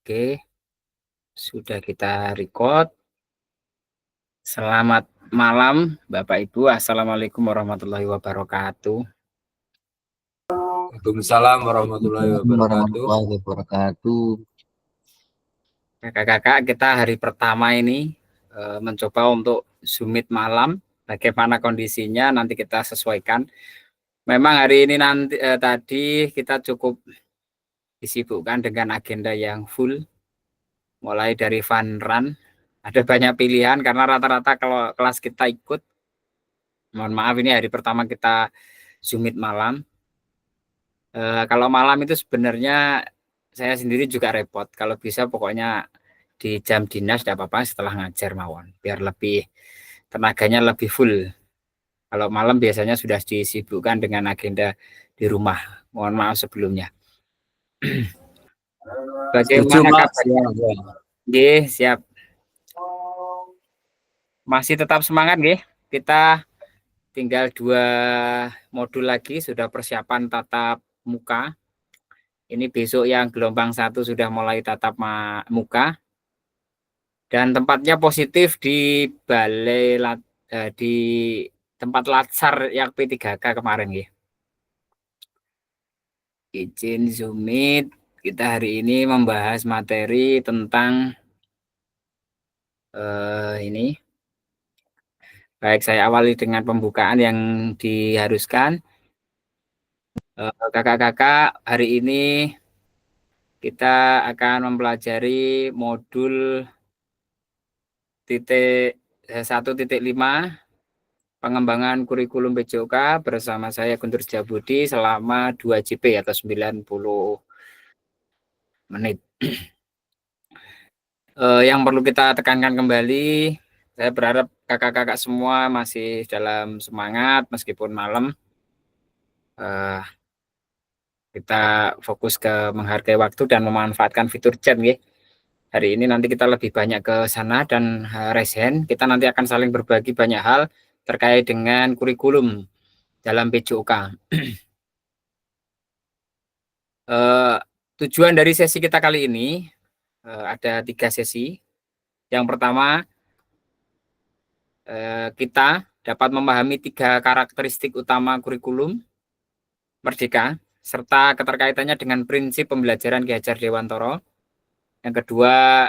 Oke, sudah kita record. Selamat malam, Bapak Ibu. Assalamualaikum warahmatullahi wabarakatuh. Waalaikumsalam warahmatullahi wabarakatuh. Kakak-kakak, kita hari pertama ini mencoba untuk Zoom meet malam. Bagaimana kondisinya nanti kita sesuaikan. Memang hari ini tadi kita cukup disibukkan dengan agenda yang full, mulai dari fun run. Ada banyak pilihan karena rata-rata kalau kelas kita ikut. Mohon maaf, ini hari pertama kita Zoom meet malam. Kalau malam itu sebenarnya saya sendiri juga repot. Kalau bisa pokoknya di jam dinas tidak apa-apa setelah ngajar mawon, biar lebih tenaganya lebih full. Kalau malam biasanya sudah disibukkan dengan agenda di rumah. Mohon maaf sebelumnya. Setuju, Bagaimana Mas. kabarnya? Nggih, siap. Masih tetap semangat nggih. Kita tinggal 2 modul lagi, sudah persiapan tatap muka. Ini besok yang gelombang 1 sudah mulai tatap muka. Dan tempatnya positif di di tempat latsar yang P3K kemarin ya. Izin Zoom meet. Kita hari ini membahas materi tentang ini. Baik, saya awali dengan pembukaan yang diharuskan. Kakak-kakak, hari ini kita akan mempelajari modul 1.5 pengembangan kurikulum PJOK bersama saya Guntur Setiabudi selama 2 JP atau 90 menit. Yang perlu kita tekankan kembali, saya berharap kakak-kakak semua masih dalam semangat meskipun malam. Kita fokus ke menghargai waktu dan memanfaatkan fitur chat ya. Hari ini nanti kita lebih banyak ke sana dan raise hand. Kita nanti akan saling berbagi banyak hal terkait dengan kurikulum dalam PJOK. Tujuan dari sesi kita kali ini ada 3 sesi. Yang pertama, kita dapat memahami 3 karakteristik utama kurikulum Merdeka serta keterkaitannya dengan prinsip pembelajaran Ki Hajar Dewantoro. Yang kedua,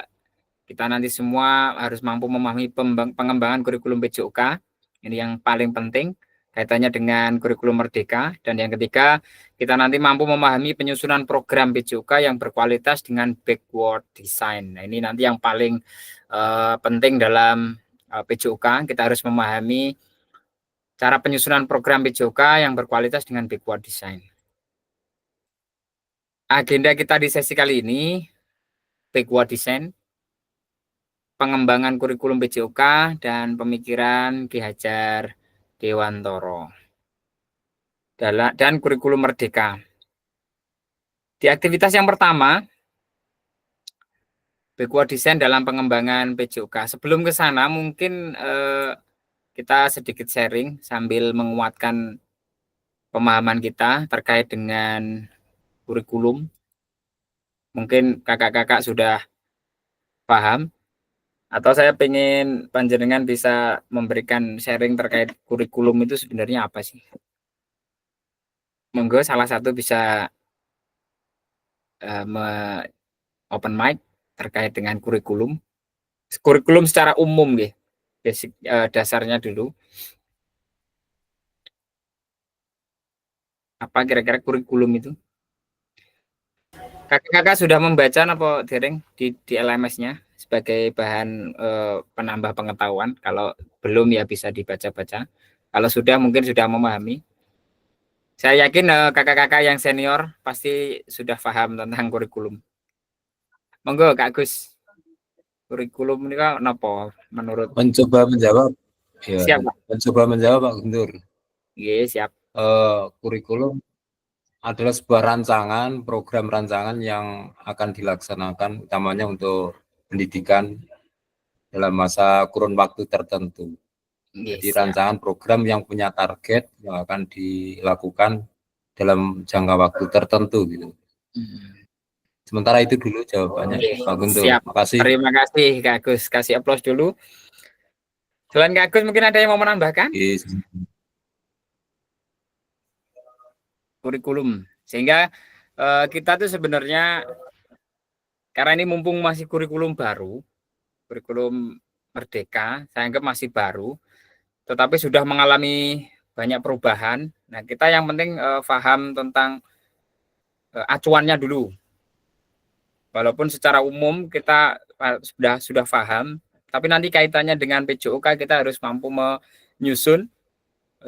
kita nanti semua harus mampu memahami pengembangan kurikulum PJOK. Ini yang paling penting kaitannya dengan kurikulum Merdeka. Dan yang ketiga, kita nanti mampu memahami penyusunan program PJOK yang berkualitas dengan backward design. Nah, ini nanti yang paling penting dalam PJOK. Kita harus memahami cara penyusunan program PJOK yang berkualitas dengan backward design. Agenda kita di sesi kali ini, backward design, pengembangan kurikulum PJOK, dan pemikiran Ki Hajar Dewantoro dan kurikulum Merdeka. Di aktivitas yang pertama, backward design dalam pengembangan PJOK. Sebelum ke sana, mungkin kita sedikit sharing sambil menguatkan pemahaman kita terkait dengan kurikulum. Mungkin kakak-kakak sudah paham, atau saya pengen panjenengan bisa memberikan sharing terkait kurikulum itu sebenarnya apa sih? Monggo salah satu bisa open mic terkait dengan kurikulum. Kurikulum secara umum ya, basic dasarnya dulu. Apa kira-kira kurikulum itu? Kakak-kakak sudah membaca apa dereng di LMS-nya sebagai bahan penambah pengetahuan. Kalau belum ya bisa dibaca-baca. Kalau sudah mungkin sudah memahami. Saya yakin kakak-kakak yang senior pasti sudah paham tentang kurikulum. Monggo Kak Gus. Kurikulum ini kan apa menurut? Mencoba menjawab. Ya, Siap, Pak. mencoba menjawab Pak Guntur. Iya, siap. Kurikulum adalah sebuah program rancangan yang akan dilaksanakan utamanya untuk pendidikan dalam masa kurun waktu tertentu. Iya, Jadi siap. rancangan program yang punya target yang akan dilakukan dalam jangka waktu tertentu gitu. Sementara itu dulu jawabannya, Pak Guntur. Siap. Makasih. Terima kasih Kak Agus. Kasih aplaus dulu. Selain Kak Agus mungkin ada yang mau menambahkan? Yes. Kurikulum. Sehingga kita tuh sebenarnya karena ini mumpung masih kurikulum baru, kurikulum Merdeka, saya anggap masih baru, tetapi sudah mengalami banyak perubahan. Nah, kita yang penting paham tentang acuannya dulu. Walaupun secara umum kita sudah paham, tapi nanti kaitannya dengan PJOK kita harus mampu menyusun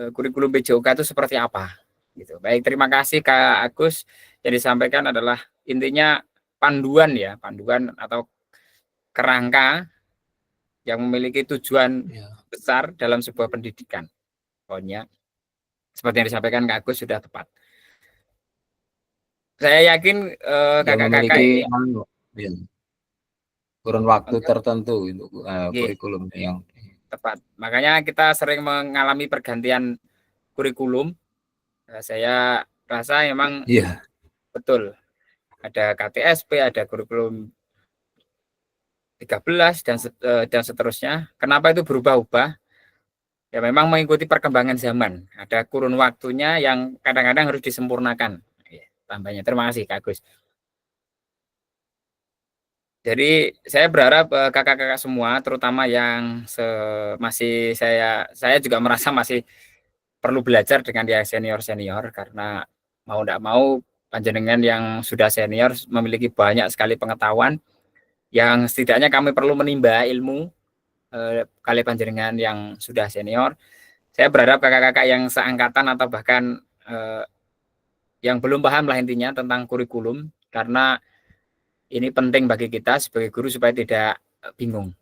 kurikulum PJOK itu seperti apa. Gitu. Baik, terima kasih Kak Agus. Yang disampaikan adalah intinya panduan ya, panduan atau kerangka yang memiliki tujuan besar dalam sebuah pendidikan. Pokoknya seperti yang disampaikan Kak Agus sudah tepat. Saya yakin kakak-kakak ini kurun waktu tertentu untuk kurikulum yang tepat. Makanya kita sering mengalami pergantian kurikulum. Saya rasa memang betul. Ada KTSP, ada kurikulum 13 dan seterusnya. Kenapa itu berubah-ubah? Ya memang mengikuti perkembangan zaman. Ada kurun waktunya yang kadang-kadang harus disempurnakan. Tambahnya. Terima kasih Kak Agus. Jadi saya berharap kakak-kakak semua, terutama yang masih saya juga merasa masih perlu belajar dengan yang senior-senior, karena mau tidak mau panjenengan yang sudah senior memiliki banyak sekali pengetahuan yang setidaknya kami perlu menimba ilmu kali panjenengan yang sudah senior. Saya berharap kakak-kakak yang seangkatan atau bahkan yang belum paham lah intinya tentang kurikulum, karena ini penting bagi kita sebagai guru supaya tidak bingung.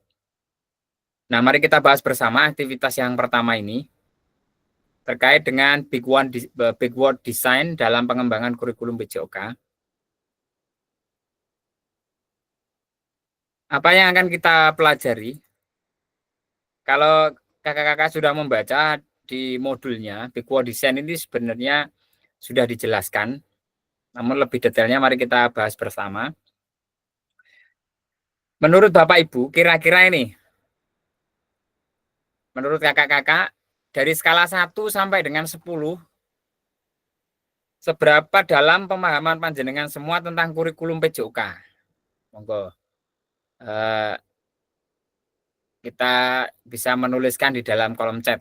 Nah, mari kita bahas bersama aktivitas yang pertama ini terkait dengan big word design dalam pengembangan kurikulum PJOK. Apa yang akan kita pelajari? Kalau kakak-kakak sudah membaca di modulnya, big word design ini sebenarnya sudah dijelaskan, namun lebih detailnya mari kita bahas bersama. Menurut Bapak Ibu, kira-kira ini, menurut kakak-kakak, dari skala 1 sampai dengan 10, seberapa dalam pemahaman panjenengan semua tentang kurikulum PJOK? Monggo. Kita bisa menuliskan di dalam kolom chat.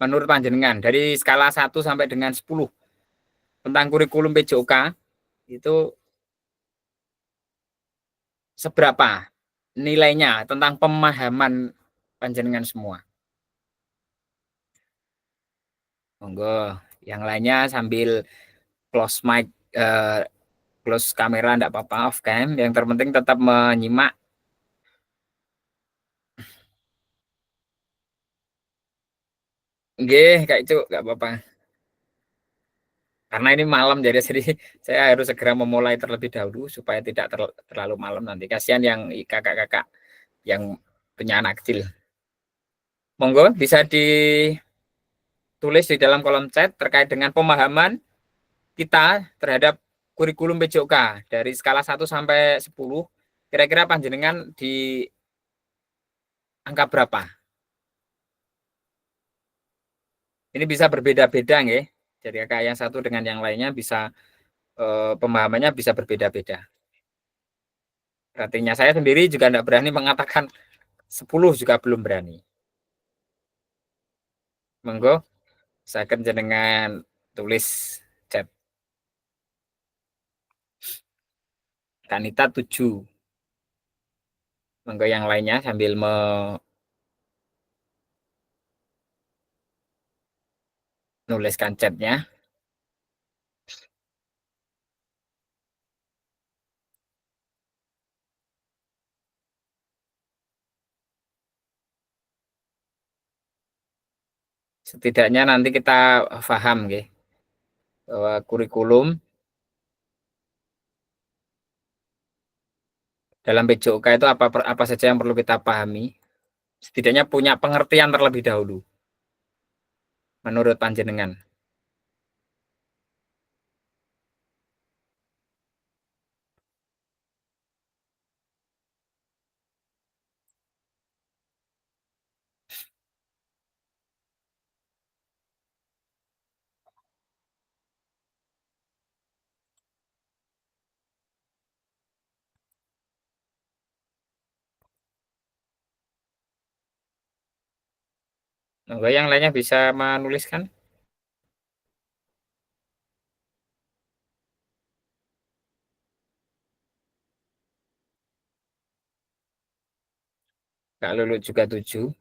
Menurut panjenengan, dari skala 1 sampai dengan 10, tentang kurikulum PJOK, itu seberapa nilainya tentang pemahaman panjenengan semua? Monggo, yang lainnya sambil close mic, close kamera enggak apa-apa, off cam, yang terpenting tetap menyimak. Nggih, Kak itu enggak apa-apa. Karena ini malam jadi saya harus segera memulai terlebih dahulu supaya tidak terlalu malam nanti. Kasihan yang kakak-kakak yang punya anak kecil. Monggo bisa ditulis di dalam kolom chat terkait dengan pemahaman kita terhadap kurikulum PJOK dari skala 1 sampai 10. Kira-kira panjenengan di angka berapa? Ini bisa berbeda-beda nggih. Jadi kakak yang satu dengan yang lainnya bisa pemahamannya bisa berbeda-beda. Artinya saya sendiri juga tidak berani mengatakan 10 juga belum berani. Monggo, saya akan jenengan tulis chat. Kanita 7. Monggo yang lainnya sambil menuliskan chatnya. Setidaknya nanti kita paham nggih, bahwa kurikulum dalam PJOK itu apa saja yang perlu kita pahami. Setidaknya punya pengertian terlebih dahulu. Menurut panjenengan. Enggak, yang lainnya bisa menuliskan. Kak Lulu juga 7.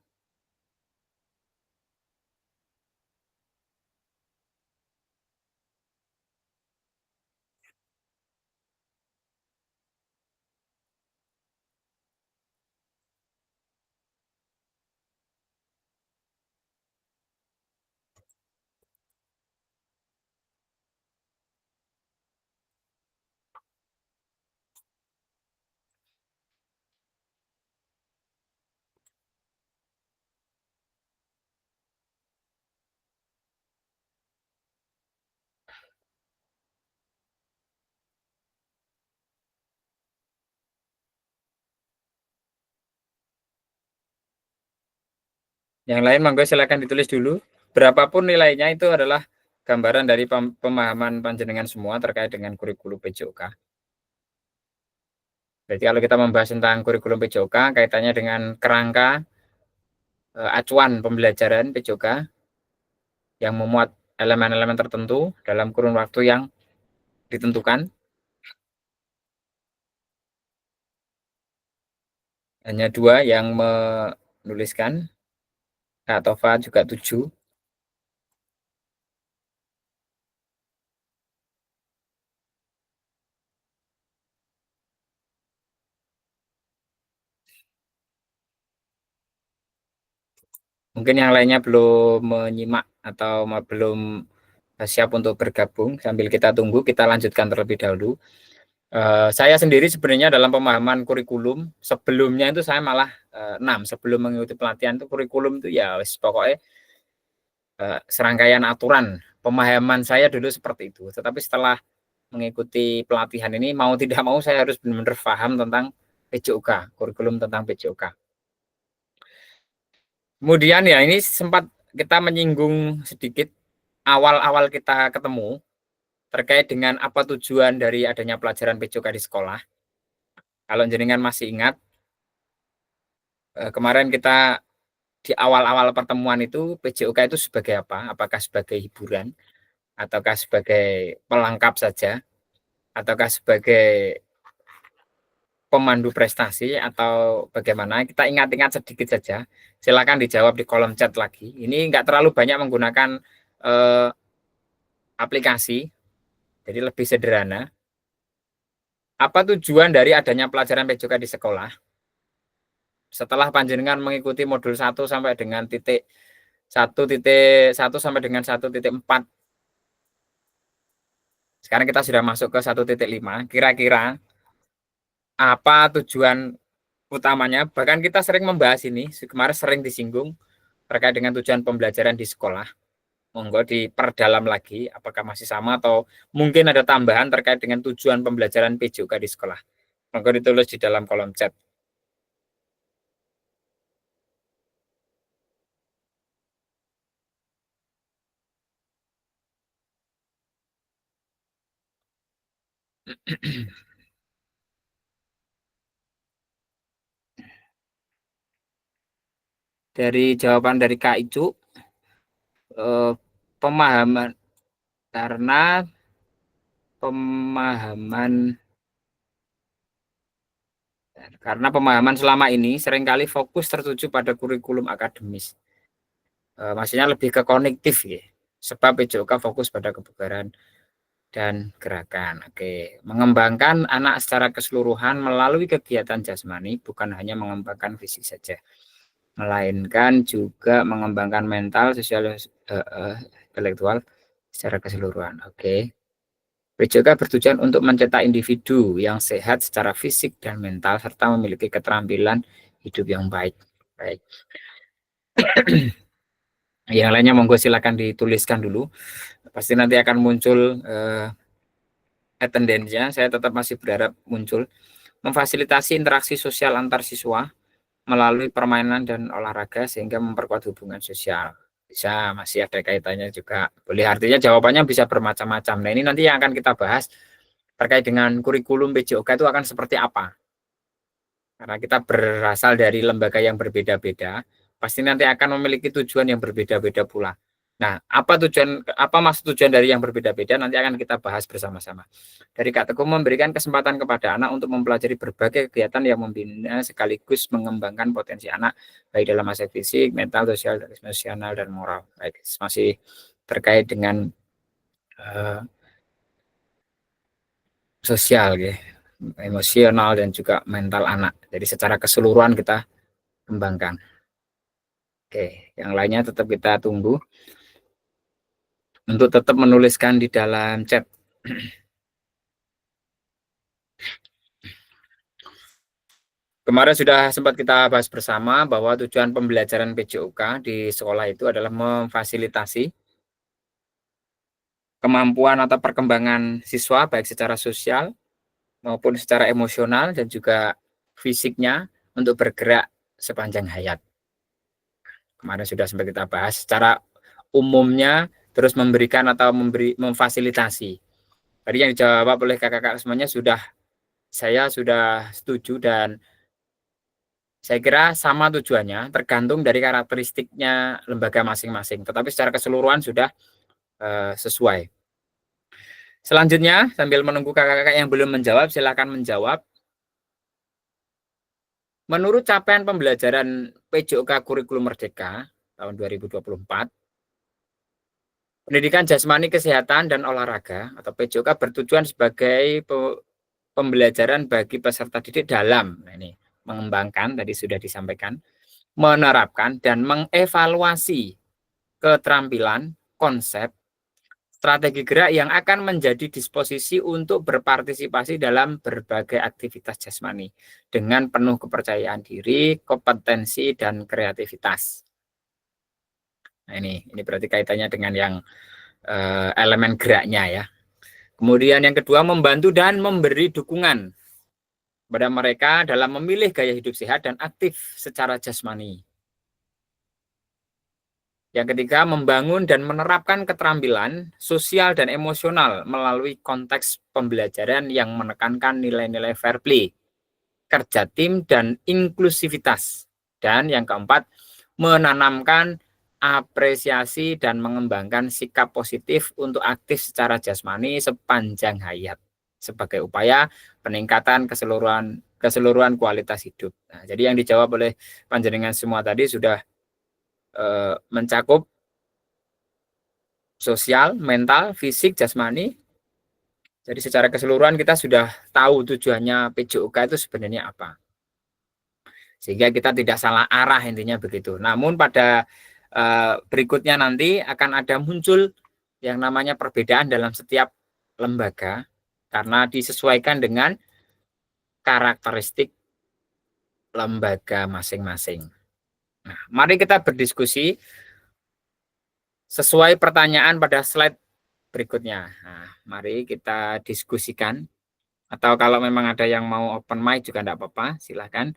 Yang lain monggo silakan ditulis dulu. Berapapun nilainya itu adalah gambaran dari pemahaman panjenengan semua terkait dengan kurikulum PJOK. Jadi kalau kita membahas tentang kurikulum PJOK kaitannya dengan kerangka acuan pembelajaran PJOK yang memuat elemen-elemen tertentu dalam kurun waktu yang ditentukan. Hanya 2 yang menuliskan. Kak Tova juga 7. Mungkin yang lainnya belum menyimak atau belum siap untuk bergabung. Sambil kita tunggu, kita lanjutkan terlebih dahulu. Saya sendiri sebenarnya dalam pemahaman kurikulum sebelumnya itu saya malah 6 sebelum mengikuti pelatihan itu kurikulum itu ya pokoknya serangkaian aturan. Pemahaman saya dulu seperti itu. Tetapi setelah mengikuti pelatihan ini mau tidak mau saya harus benar-benar paham tentang PJOK, kurikulum tentang PJOK. Kemudian ya ini sempat kita menyinggung sedikit awal-awal kita ketemu terkait dengan apa tujuan dari adanya pelajaran PJOK di sekolah. Kalau jenengan masih ingat, kemarin kita di awal-awal pertemuan itu PJOK itu sebagai apa? Apakah sebagai hiburan, ataukah sebagai pelengkap saja, ataukah sebagai pemandu prestasi, atau bagaimana? Kita ingat-ingat sedikit saja. Silakan dijawab di kolom chat lagi. Ini nggak terlalu banyak menggunakan aplikasi, jadi lebih sederhana. Apa tujuan dari adanya pelajaran PJOK di sekolah? Setelah panjenengan mengikuti modul 1 sampai dengan titik 1.1 sampai dengan 1.4. Sekarang kita sudah masuk ke 1.5. Kira-kira apa tujuan utamanya? Bahkan kita sering membahas ini, kemarin sering disinggung terkait dengan tujuan pembelajaran di sekolah. Monggo diperdalam lagi, apakah masih sama atau mungkin ada tambahan terkait dengan tujuan pembelajaran PJOK di sekolah. Monggo ditulis di dalam kolom chat. Dari jawaban dari Kak Icu, pemahaman karena pemahaman selama ini seringkali fokus tertuju pada kurikulum akademis. Maksudnya lebih ke kognitif ya. Sebab PJOK fokus pada kebugaran dan gerakan. Oke, mengembangkan anak secara keseluruhan melalui kegiatan jasmani, bukan hanya mengembangkan fisik saja, melainkan juga mengembangkan mental, sosial, intelektual secara keseluruhan. Oke. PJOK bertujuan untuk mencetak individu yang sehat secara fisik dan mental serta memiliki keterampilan hidup yang baik. Baik. Yang lainnya monggo silakan dituliskan dulu. Pasti nanti akan muncul attendance-nya. Saya tetap masih berharap muncul. Memfasilitasi interaksi sosial antar siswa melalui permainan dan olahraga sehingga memperkuat hubungan sosial. Bisa, masih ada kaitannya juga. Boleh, artinya jawabannya bisa bermacam-macam. Nah, ini nanti yang akan kita bahas terkait dengan kurikulum PJOK itu akan seperti apa. Karena kita berasal dari lembaga yang berbeda-beda, pasti nanti akan memiliki tujuan yang berbeda-beda pula. Nah, apa maksud tujuan dari yang berbeda-beda nanti akan kita bahas bersama-sama. Dari Kak Teguh memberikan kesempatan kepada anak untuk mempelajari berbagai kegiatan yang membina sekaligus mengembangkan potensi anak baik dalam aspek fisik, mental, sosial, emosional, dan moral. Baik, masih terkait dengan sosial, ya, emosional dan juga mental anak. Jadi secara keseluruhan kita kembangkan. Oke, yang lainnya tetap kita tunggu untuk tetap menuliskan di dalam chat. Kemarin sudah sempat kita bahas bersama bahwa tujuan pembelajaran PJOK di sekolah itu adalah memfasilitasi kemampuan atau perkembangan siswa baik secara sosial maupun secara emosional dan juga fisiknya untuk bergerak sepanjang hayat. Kemarin sudah sempat kita bahas secara umumnya, terus memberikan atau memfasilitasi. Tadi yang dijawab oleh kakak-kakak semuanya saya sudah setuju, dan saya kira sama tujuannya, tergantung dari karakteristiknya lembaga masing-masing. Tetapi secara keseluruhan sudah sesuai. Selanjutnya, sambil menunggu kakak-kakak yang belum menjawab, silakan menjawab. Menurut capaian pembelajaran PJOK Kurikulum Merdeka tahun 2024, pendidikan jasmani, kesehatan, dan olahraga atau PJOK bertujuan sebagai pembelajaran bagi peserta didik dalam mengembangkan, tadi sudah disampaikan, menerapkan dan mengevaluasi keterampilan, konsep, strategi gerak yang akan menjadi disposisi untuk berpartisipasi dalam berbagai aktivitas jasmani dengan penuh kepercayaan diri, kompetensi, dan kreativitas. Nah, ini berarti kaitannya dengan yang elemen geraknya, ya. Kemudian yang kedua, membantu dan memberi dukungan kepada mereka dalam memilih gaya hidup sehat dan aktif secara jasmani. Yang ketiga, membangun dan menerapkan keterampilan sosial dan emosional melalui konteks pembelajaran yang menekankan nilai-nilai fair play, kerja tim, dan inklusivitas. Dan yang keempat, menanamkan apresiasi dan mengembangkan sikap positif untuk aktif secara jasmani sepanjang hayat sebagai upaya peningkatan keseluruhan kualitas hidup. Nah, jadi yang dijawab oleh panjenengan semua tadi sudah mencakup sosial, mental, fisik, jasmani. Jadi secara keseluruhan kita sudah tahu tujuannya PJOK itu sebenarnya apa. Sehingga kita tidak salah arah, intinya begitu. Namun pada berikutnya nanti akan ada muncul yang namanya perbedaan dalam setiap lembaga karena disesuaikan dengan karakteristik lembaga masing-masing. Nah, mari kita berdiskusi sesuai pertanyaan pada slide berikutnya. Nah, mari kita diskusikan. Atau kalau memang ada yang mau open mic juga tidak apa-apa, silahkan.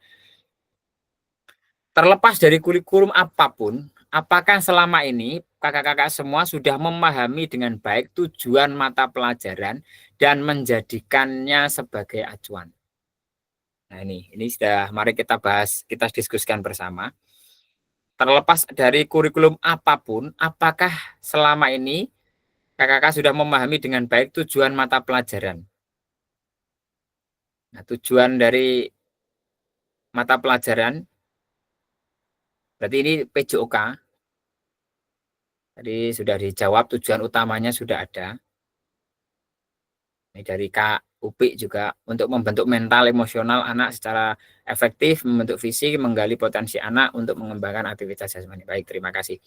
Terlepas dari kurikulum apapun, apakah selama ini kakak-kakak semua sudah memahami dengan baik tujuan mata pelajaran dan menjadikannya sebagai acuan? Nah, ini sudah, mari kita bahas, kita diskusikan bersama. Terlepas dari kurikulum apapun, apakah selama ini kakak-kakak sudah memahami dengan baik tujuan mata pelajaran? Nah, tujuan dari mata pelajaran, berarti ini PJOK. Tadi sudah dijawab, tujuan utamanya sudah ada. Ini dari Kak Upi juga, untuk membentuk mental emosional anak secara efektif, membentuk fisik, menggali potensi anak untuk mengembangkan aktivitas jasmani. Baik, terima kasih.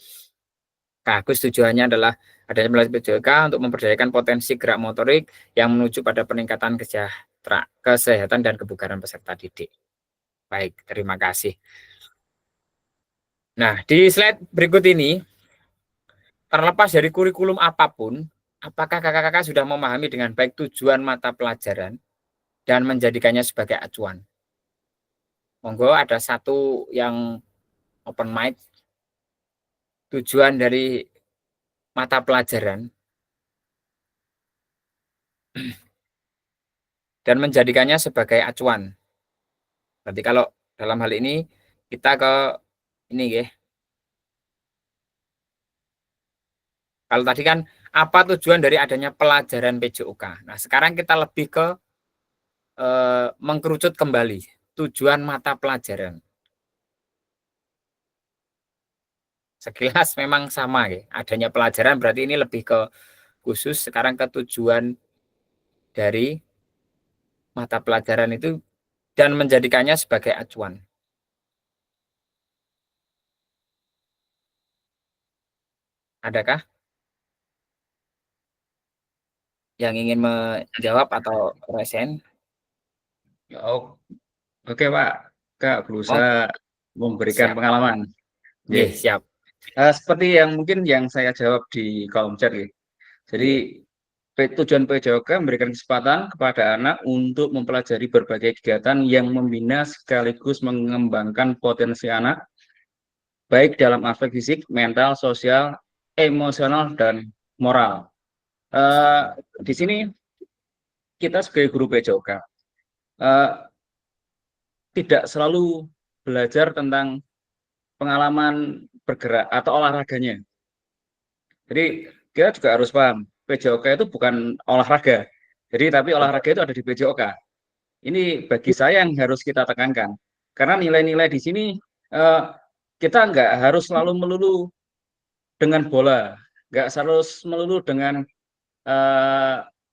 Kak Agus, tujuannya adalah adanya melalui PJOK untuk memberdayakan potensi gerak motorik yang menuju pada peningkatan kesehatan dan kebugaran peserta didik. Baik, terima kasih. Nah, di slide berikut ini, terlepas dari kurikulum apapun, apakah kakak-kakak sudah memahami dengan baik tujuan mata pelajaran dan menjadikannya sebagai acuan? Monggo, ada satu yang open mic. Tujuan dari mata pelajaran dan menjadikannya sebagai acuan. Berarti kalau dalam hal ini kita ke ini ya, Kalau tadi kan apa tujuan dari adanya pelajaran PJOK. Nah, sekarang kita lebih ke mengkerucut kembali tujuan mata pelajaran. Sekilas memang sama ya, adanya pelajaran berarti ini lebih ke khusus, sekarang ke tujuan dari mata pelajaran itu dan menjadikannya sebagai acuan. Adakah yang ingin menjawab atau resen? Oh, oke Pak, Kak Oh, berusaha memberikan siap. pengalaman. Nggih, Nggih. siap. Seperti yang mungkin yang saya jawab di kolom chat ya. Jadi Nggih. tujuan PJOK memberikan kesempatan kepada anak untuk mempelajari berbagai kegiatan yang membina sekaligus mengembangkan potensi anak, baik dalam aspek fisik, mental, sosial, emosional, dan moral. Di sini kita sebagai guru PJOK tidak selalu belajar tentang pengalaman bergerak atau olahraganya. Jadi kita juga harus paham, PJOK itu bukan olahraga. Jadi tapi olahraga itu ada di PJOK. Ini bagi saya yang harus kita tekankan. Karena nilai-nilai di sini kita nggak harus selalu melulu dengan bola, nggak harus melulu dengan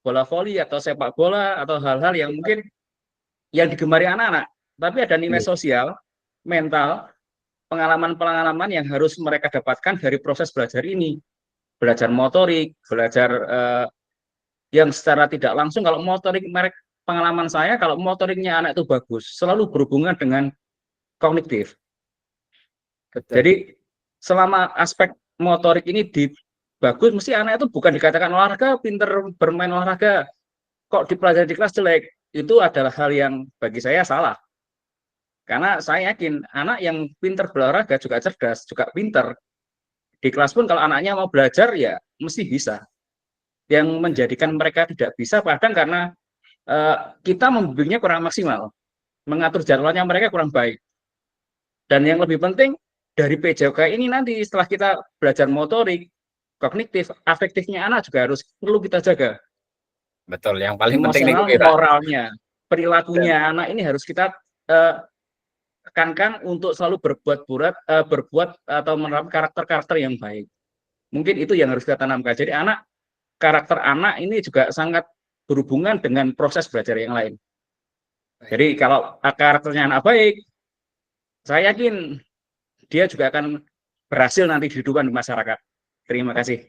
bola voli atau sepak bola atau hal-hal yang mungkin yang digemari anak-anak. Tapi ada nilai sosial, mental, pengalaman-pengalaman yang harus mereka dapatkan dari proses belajar ini. Belajar motorik, belajar yang secara tidak langsung. Kalau motorik mereka, pengalaman saya, kalau motoriknya anak itu bagus, selalu berhubungan dengan kognitif. Betul. Jadi selama aspek motorik ini bagus, mesti anak itu bukan dikatakan olahraga, pinter bermain olahraga, kok dipelajari di kelas jelek. Itu adalah hal yang bagi saya salah. Karena saya yakin anak yang pinter berolahraga juga cerdas, juga pinter. Di kelas pun kalau anaknya mau belajar ya mesti bisa. Yang menjadikan mereka tidak bisa kadang karena kita membimbingnya kurang maksimal, mengatur jadwalnya mereka kurang baik. Dan yang lebih penting dari PJOK ini nanti setelah kita belajar motorik, kognitif, afektifnya anak juga harus perlu kita jaga. Betul, yang paling penting Emosional, nih, Pak. moralnya, perilakunya anak ini harus kita tekankan untuk selalu berbuat atau menerapkan karakter-karakter yang baik. Mungkin itu yang harus kita tanamkan. Jadi karakter anak ini juga sangat berhubungan dengan proses belajar yang lain. Jadi kalau karakternya anak baik, saya yakin dia juga akan berhasil nanti di kehidupan masyarakat. Terima kasih.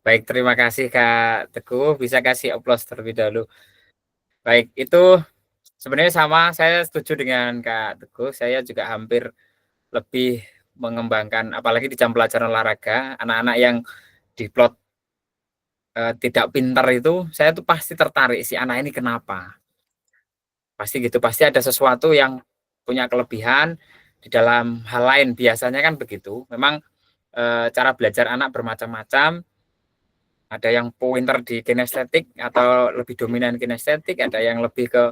Baik, terima kasih Kak Teguh. Bisa kasih aplaus terlebih dahulu. Baik, itu sebenarnya sama, saya setuju dengan Kak Teguh. Saya juga hampir lebih mengembangkan, apalagi di jam pelajaran olahraga, anak-anak yang diplot tidak pintar itu, saya tuh pasti tertarik, si anak ini kenapa. Pasti gitu, pasti ada sesuatu yang punya kelebihan di dalam hal lain. Biasanya kan begitu. Memang cara belajar anak bermacam-macam. Ada yang pointer di kinestetik atau lebih dominan kinestetik, ada yang lebih ke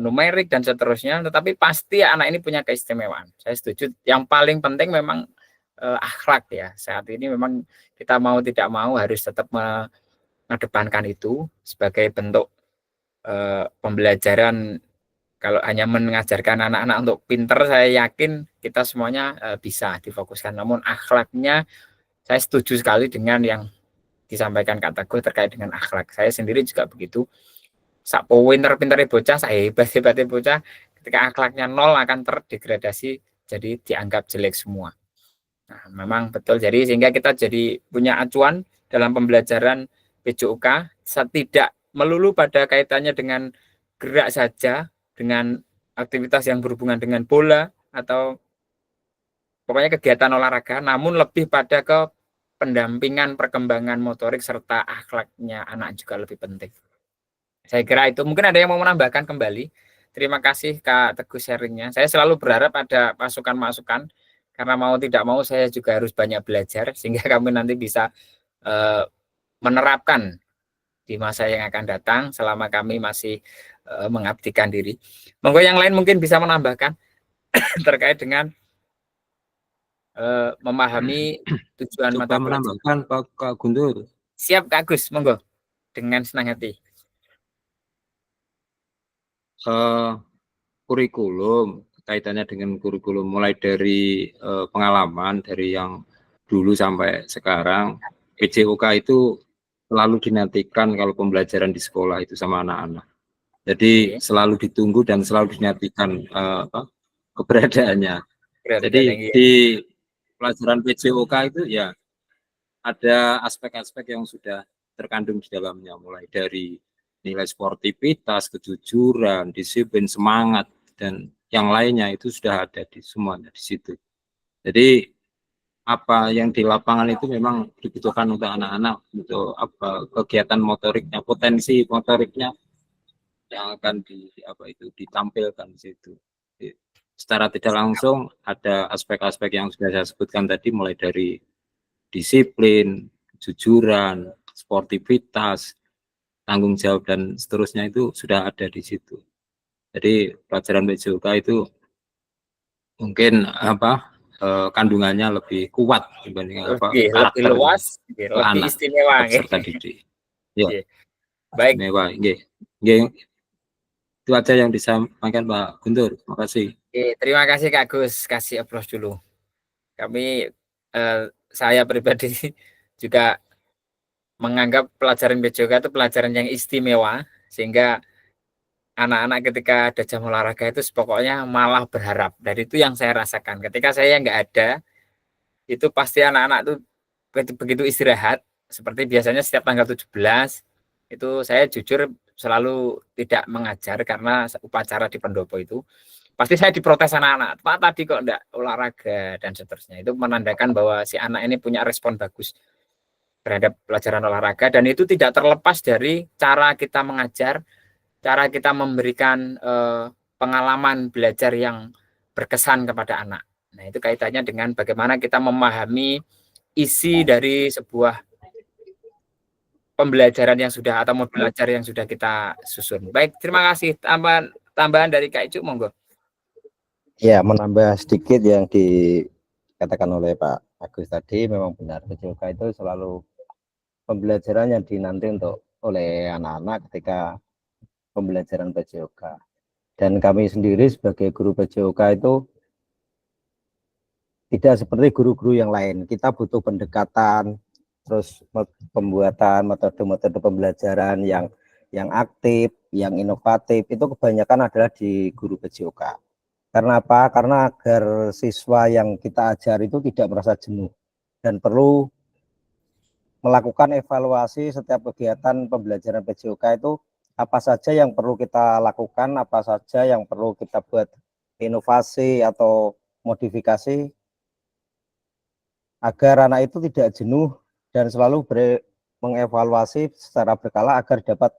numerik dan seterusnya. Tetapi pasti anak ini punya keistimewaan. Saya setuju. Yang paling penting memang akhlak ya. Saat ini memang kita mau tidak mau harus tetap mengedepankan itu sebagai bentuk pembelajaran. Kalau hanya mengajarkan anak-anak untuk pinter, saya yakin kita semuanya bisa difokuskan. Namun akhlaknya, saya setuju sekali dengan yang disampaikan Kak Teguh terkait dengan akhlak. Saya sendiri juga begitu. Sak pinter-pinternya bocah, saya hebat-hebatnya bocah, ketika akhlaknya nol akan terdegradasi, jadi dianggap jelek semua. Nah, memang betul. Jadi sehingga kita jadi punya acuan dalam pembelajaran PJOK, tidak melulu pada kaitannya dengan gerak saja, dengan aktivitas yang berhubungan dengan bola atau pokoknya kegiatan olahraga, namun lebih pada ke pendampingan perkembangan motorik serta akhlaknya anak juga lebih penting. Saya kira itu. Mungkin ada yang mau menambahkan kembali. Terima kasih Kak Teguh sharingnya. Saya selalu berharap ada masukan-masukan karena mau tidak mau saya juga harus banyak belajar sehingga kami nanti bisa menerapkan di masa yang akan datang selama kami masih mengabdikan diri. Monggo yang lain mungkin bisa menambahkan terkait dengan memahami tujuan Coba mata pelajaran. menambahkan Pak Guntur. Siap Kak Agus, monggo dengan senang hati. Kurikulum, kaitannya dengan kurikulum mulai dari pengalaman dari yang dulu sampai sekarang, PJOK itu selalu dinantikan kalau pembelajaran di sekolah itu sama anak-anak. Jadi selalu ditunggu dan selalu dinantikan keberadaannya. Jadi di pelajaran PJOK itu ya ada aspek-aspek yang sudah terkandung di dalamnya, mulai dari nilai sportivitas, kejujuran, disiplin, semangat, dan yang lainnya itu sudah ada di semuanya di situ. Jadi apa yang di lapangan itu memang dibutuhkan untuk anak-anak, untuk apa kegiatan motoriknya, potensi motoriknya yang akan ditampilkan di situ. Jadi, secara tidak langsung ada aspek-aspek yang sudah saya sebutkan tadi, mulai dari disiplin, kejujuran, sportivitas, tanggung jawab dan seterusnya itu sudah ada di situ. Jadi pelajaran PJOK itu mungkin kandungannya lebih kuat dibanding lebih luas, lebih istimewa peserta didik. Ya. Baik. Istimewa. Itu aja yang disampaikan Pak Guntur. Terima kasih. Terima kasih Kak Gus, kasih aplaus dulu. Kami saya pribadi juga menganggap pelajaran PJOK itu pelajaran yang istimewa, sehingga anak-anak ketika ada jam olahraga itu pokoknya malah berharap. Dan itu yang saya rasakan. Ketika saya nggak ada, itu pasti anak-anak tuh begitu istirahat, seperti biasanya setiap tanggal 17, itu saya jujur selalu tidak mengajar karena upacara di pendopo itu. Pasti saya diprotes anak-anak, Pak tadi kok enggak olahraga dan seterusnya. Itu menandakan bahwa si anak ini punya respon bagus terhadap pelajaran olahraga, dan itu tidak terlepas dari cara kita mengajar, cara kita memberikan pengalaman belajar yang berkesan kepada anak. Nah, itu kaitannya dengan bagaimana kita memahami isi dari sebuah pembelajaran yang sudah atau modul belajar yang sudah kita susun. Baik, terima kasih. Tambahan dari Kak Icuk, monggo. Ya, menambah sedikit yang dikatakan oleh Pak Agus tadi, memang benar. PJOK itu selalu pembelajaran yang dinanti oleh anak-anak ketika pembelajaran PJOK. Dan kami sendiri sebagai guru PJOK itu tidak seperti guru-guru yang lain. Kita butuh pendekatan, terus pembuatan metode-metode pembelajaran yang aktif, yang inovatif, itu kebanyakan adalah di guru PJOK. Karena apa? Karena agar siswa yang kita ajar itu tidak merasa jenuh dan perlu melakukan evaluasi setiap kegiatan pembelajaran PJOK itu, apa saja yang perlu kita lakukan, apa saja yang perlu kita buat inovasi atau modifikasi agar anak itu tidak jenuh dan selalu mengevaluasi secara berkala agar dapat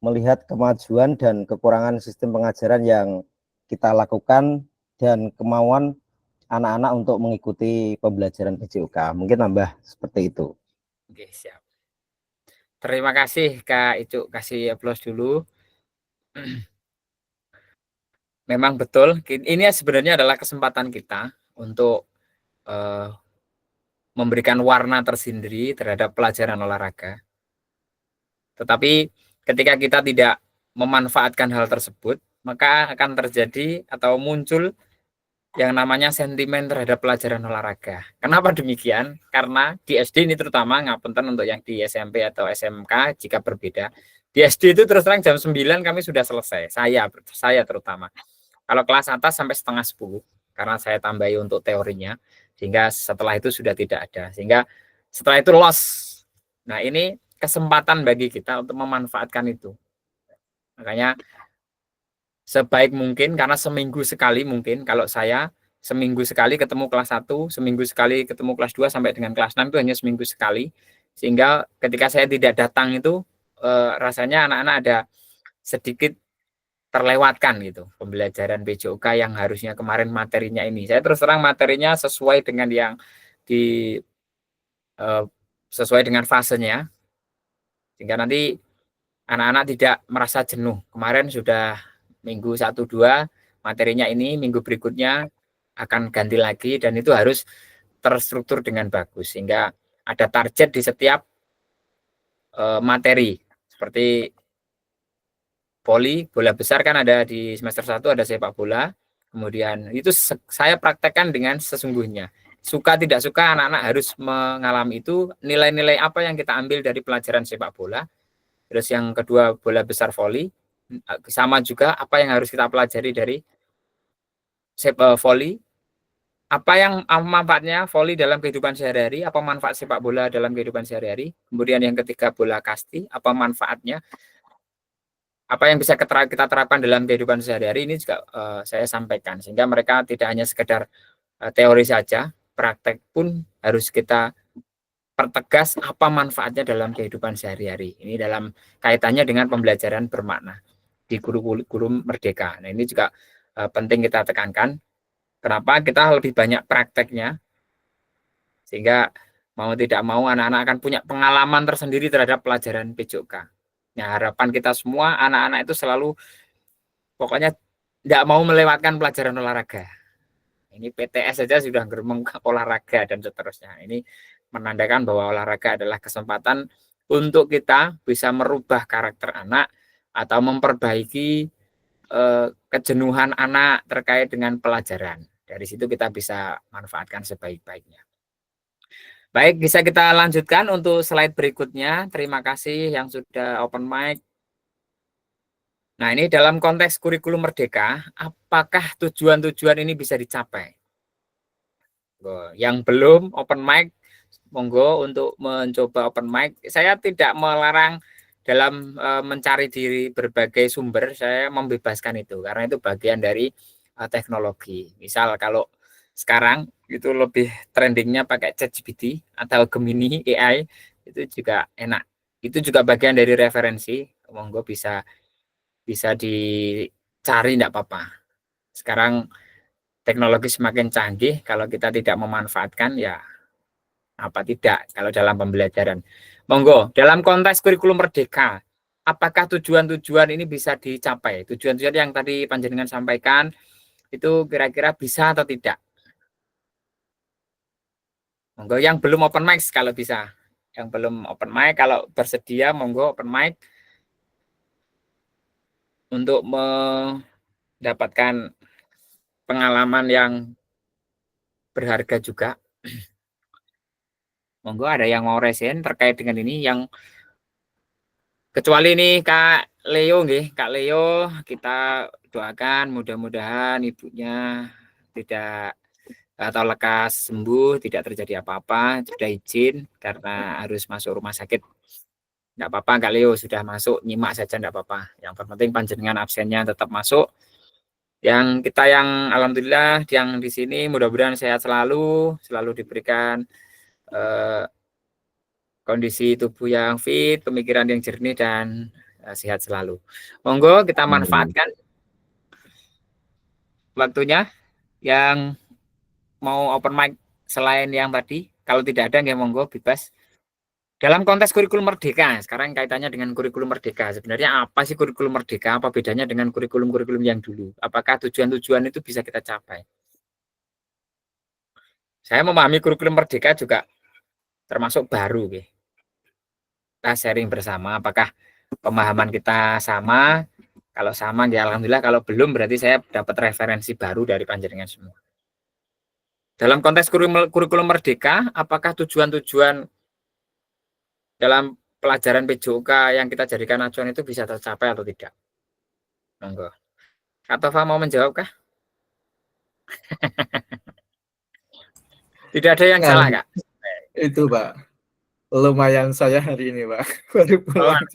melihat kemajuan dan kekurangan sistem pengajaran yang kita lakukan dan kemauan anak-anak untuk mengikuti pembelajaran PJOK. Mungkin nambah seperti itu. Oke, siap. Terima kasih Kak Icuk, kasih aplaus dulu. Memang betul, ini sebenarnya adalah kesempatan kita untuk memberikan warna tersendiri terhadap pelajaran olahraga. Tetapi ketika kita tidak memanfaatkan hal tersebut, maka akan terjadi atau muncul yang namanya sentimen terhadap pelajaran olahraga. Kenapa demikian? Karena di SD ini terutama, ngapunten untuk yang di SMP atau SMK jika berbeda. Di SD itu terus terang jam 9 kami sudah selesai, saya terutama. Kalau kelas atas sampai setengah 10, karena saya tambahi untuk teorinya, sehingga setelah itu sudah tidak ada. Sehingga setelah itu loss. Nah, ini kesempatan bagi kita untuk memanfaatkan itu. Makanya sebaik mungkin, karena seminggu sekali mungkin, kalau saya seminggu sekali ketemu kelas 1, seminggu sekali ketemu kelas 2 sampai dengan kelas 6 itu hanya seminggu sekali. Sehingga ketika saya tidak datang itu rasanya anak-anak ada sedikit terlewatkan gitu pembelajaran PJOK yang harusnya kemarin materinya ini. Saya terus terang materinya sesuai dengan yang sesuai dengan fasenya, sehingga nanti anak-anak tidak merasa jenuh. Kemarin sudah minggu 1-2 materinya ini, minggu berikutnya akan ganti lagi, dan itu harus terstruktur dengan bagus sehingga ada target di setiap materi. Seperti voli, bola besar kan ada di semester 1 ada sepak bola. Kemudian itu saya praktekkan dengan sesungguhnya. Suka tidak suka anak-anak harus mengalami itu, nilai-nilai apa yang kita ambil dari pelajaran sepak bola. Terus yang kedua bola besar voli, sama juga apa yang harus kita pelajari dari voli, apa yang manfaatnya voli dalam kehidupan sehari-hari, apa manfaat sepak bola dalam kehidupan sehari-hari. Kemudian yang ketiga bola kasti, apa manfaatnya, apa yang bisa kita terapkan dalam kehidupan sehari-hari. Ini juga saya sampaikan sehingga mereka tidak hanya sekedar teori saja, praktek pun harus kita pertegas apa manfaatnya dalam kehidupan sehari-hari. Ini dalam kaitannya dengan pembelajaran bermakna di kurikulum merdeka. Nah, ini juga penting kita tekankan. Kenapa kita lebih banyak prakteknya, sehingga mau tidak mau anak-anak akan punya pengalaman tersendiri terhadap pelajaran PJOK. Nah, harapan kita semua anak-anak itu selalu pokoknya tidak mau melewatkan pelajaran olahraga. Ini PTS saja sudah geremeng olahraga dan seterusnya. Ini menandakan bahwa olahraga adalah kesempatan untuk kita bisa merubah karakter anak atau memperbaiki kejenuhan anak terkait dengan pelajaran. Dari situ kita bisa manfaatkan sebaik-baiknya. Baik, bisa kita lanjutkan untuk slide berikutnya. Terima kasih yang sudah open mic. Nah, ini dalam konteks kurikulum merdeka, apakah tujuan-tujuan ini bisa dicapai? Yang belum open mic, monggo untuk mencoba open mic. Saya tidak melarang dalam mencari diri berbagai sumber, saya membebaskan itu karena itu bagian dari teknologi. Misal kalau sekarang itu lebih trendingnya pakai ChatGPT atau Gemini AI, itu juga enak. Itu juga bagian dari referensi, monggo bisa dicari, enggak apa-apa. Sekarang teknologi semakin canggih, kalau kita tidak memanfaatkan ya apa tidak kalau dalam pembelajaran. Monggo, dalam konteks kurikulum merdeka, apakah tujuan-tujuan ini bisa dicapai? Tujuan-tujuan yang tadi panjenengan sampaikan itu kira-kira bisa atau tidak? Monggo yang belum open mic kalau bisa. Yang belum open mic kalau bersedia monggo open mic untuk mendapatkan pengalaman yang berharga juga. Monggo ada yang mau resen terkait dengan ini yang kecuali ini Kak Leo nggih, Kak Leo kita doakan mudah-mudahan ibunya tidak atau lekas sembuh, tidak terjadi apa-apa, sudah izin karena harus masuk rumah sakit. Enggak apa-apa Kak Leo sudah masuk, nyimak saja enggak apa-apa. Yang penting panjenengan absennya tetap masuk. Yang kita yang alhamdulillah yang di sini mudah-mudahan sehat selalu diberikan kondisi tubuh yang fit, pemikiran yang jernih dan sehat selalu. Monggo kita manfaatkan waktunya yang mau open mic selain yang tadi. Kalau tidak ada nggih monggo bebas. Dalam konteks kurikulum merdeka, sekarang kaitannya dengan kurikulum merdeka. Sebenarnya apa sih kurikulum merdeka? Apa bedanya dengan kurikulum-kurikulum yang dulu? Apakah tujuan-tujuan itu bisa kita capai? Saya memahami kurikulum merdeka juga termasuk baru. Kita sharing bersama, apakah pemahaman kita sama? Kalau sama, ya alhamdulillah. Kalau belum, berarti saya dapat referensi baru dari panjenengan semua. Dalam konteks kurikulum merdeka, apakah tujuan-tujuan dalam pelajaran PJOK yang kita jadikan acuan itu bisa tercapai atau tidak? Monggo. Kak Tova mau menjawab kah? Tidak ada yang salah, Kak. Itu, Pak. Lumayan saya hari ini, Pak. Baru pulang.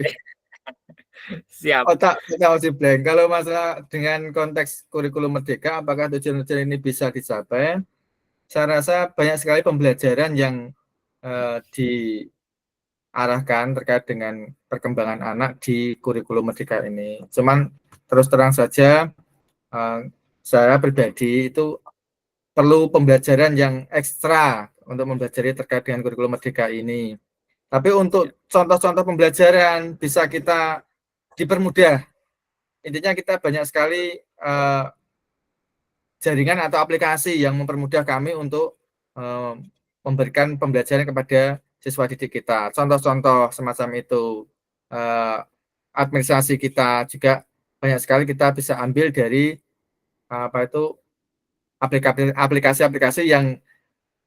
Siap. Otak masih blank. Kalau masalah dengan konteks kurikulum merdeka, apakah tujuan-tujuan ini bisa dicapai? Saya rasa banyak sekali pembelajaran yang diarahkan terkait dengan perkembangan anak di kurikulum merdeka ini. Cuman terus terang saja, saya pribadi itu perlu pembelajaran yang ekstra untuk mempelajari terkait dengan kurikulum merdeka ini. Tapi untuk contoh-contoh pembelajaran bisa kita dipermudah. Intinya kita banyak sekali jaringan atau aplikasi yang mempermudah kami untuk memberikan pembelajaran kepada siswa didik kita. Contoh-contoh semacam itu. Administrasi kita juga banyak sekali kita bisa ambil dari aplikasi-aplikasi yang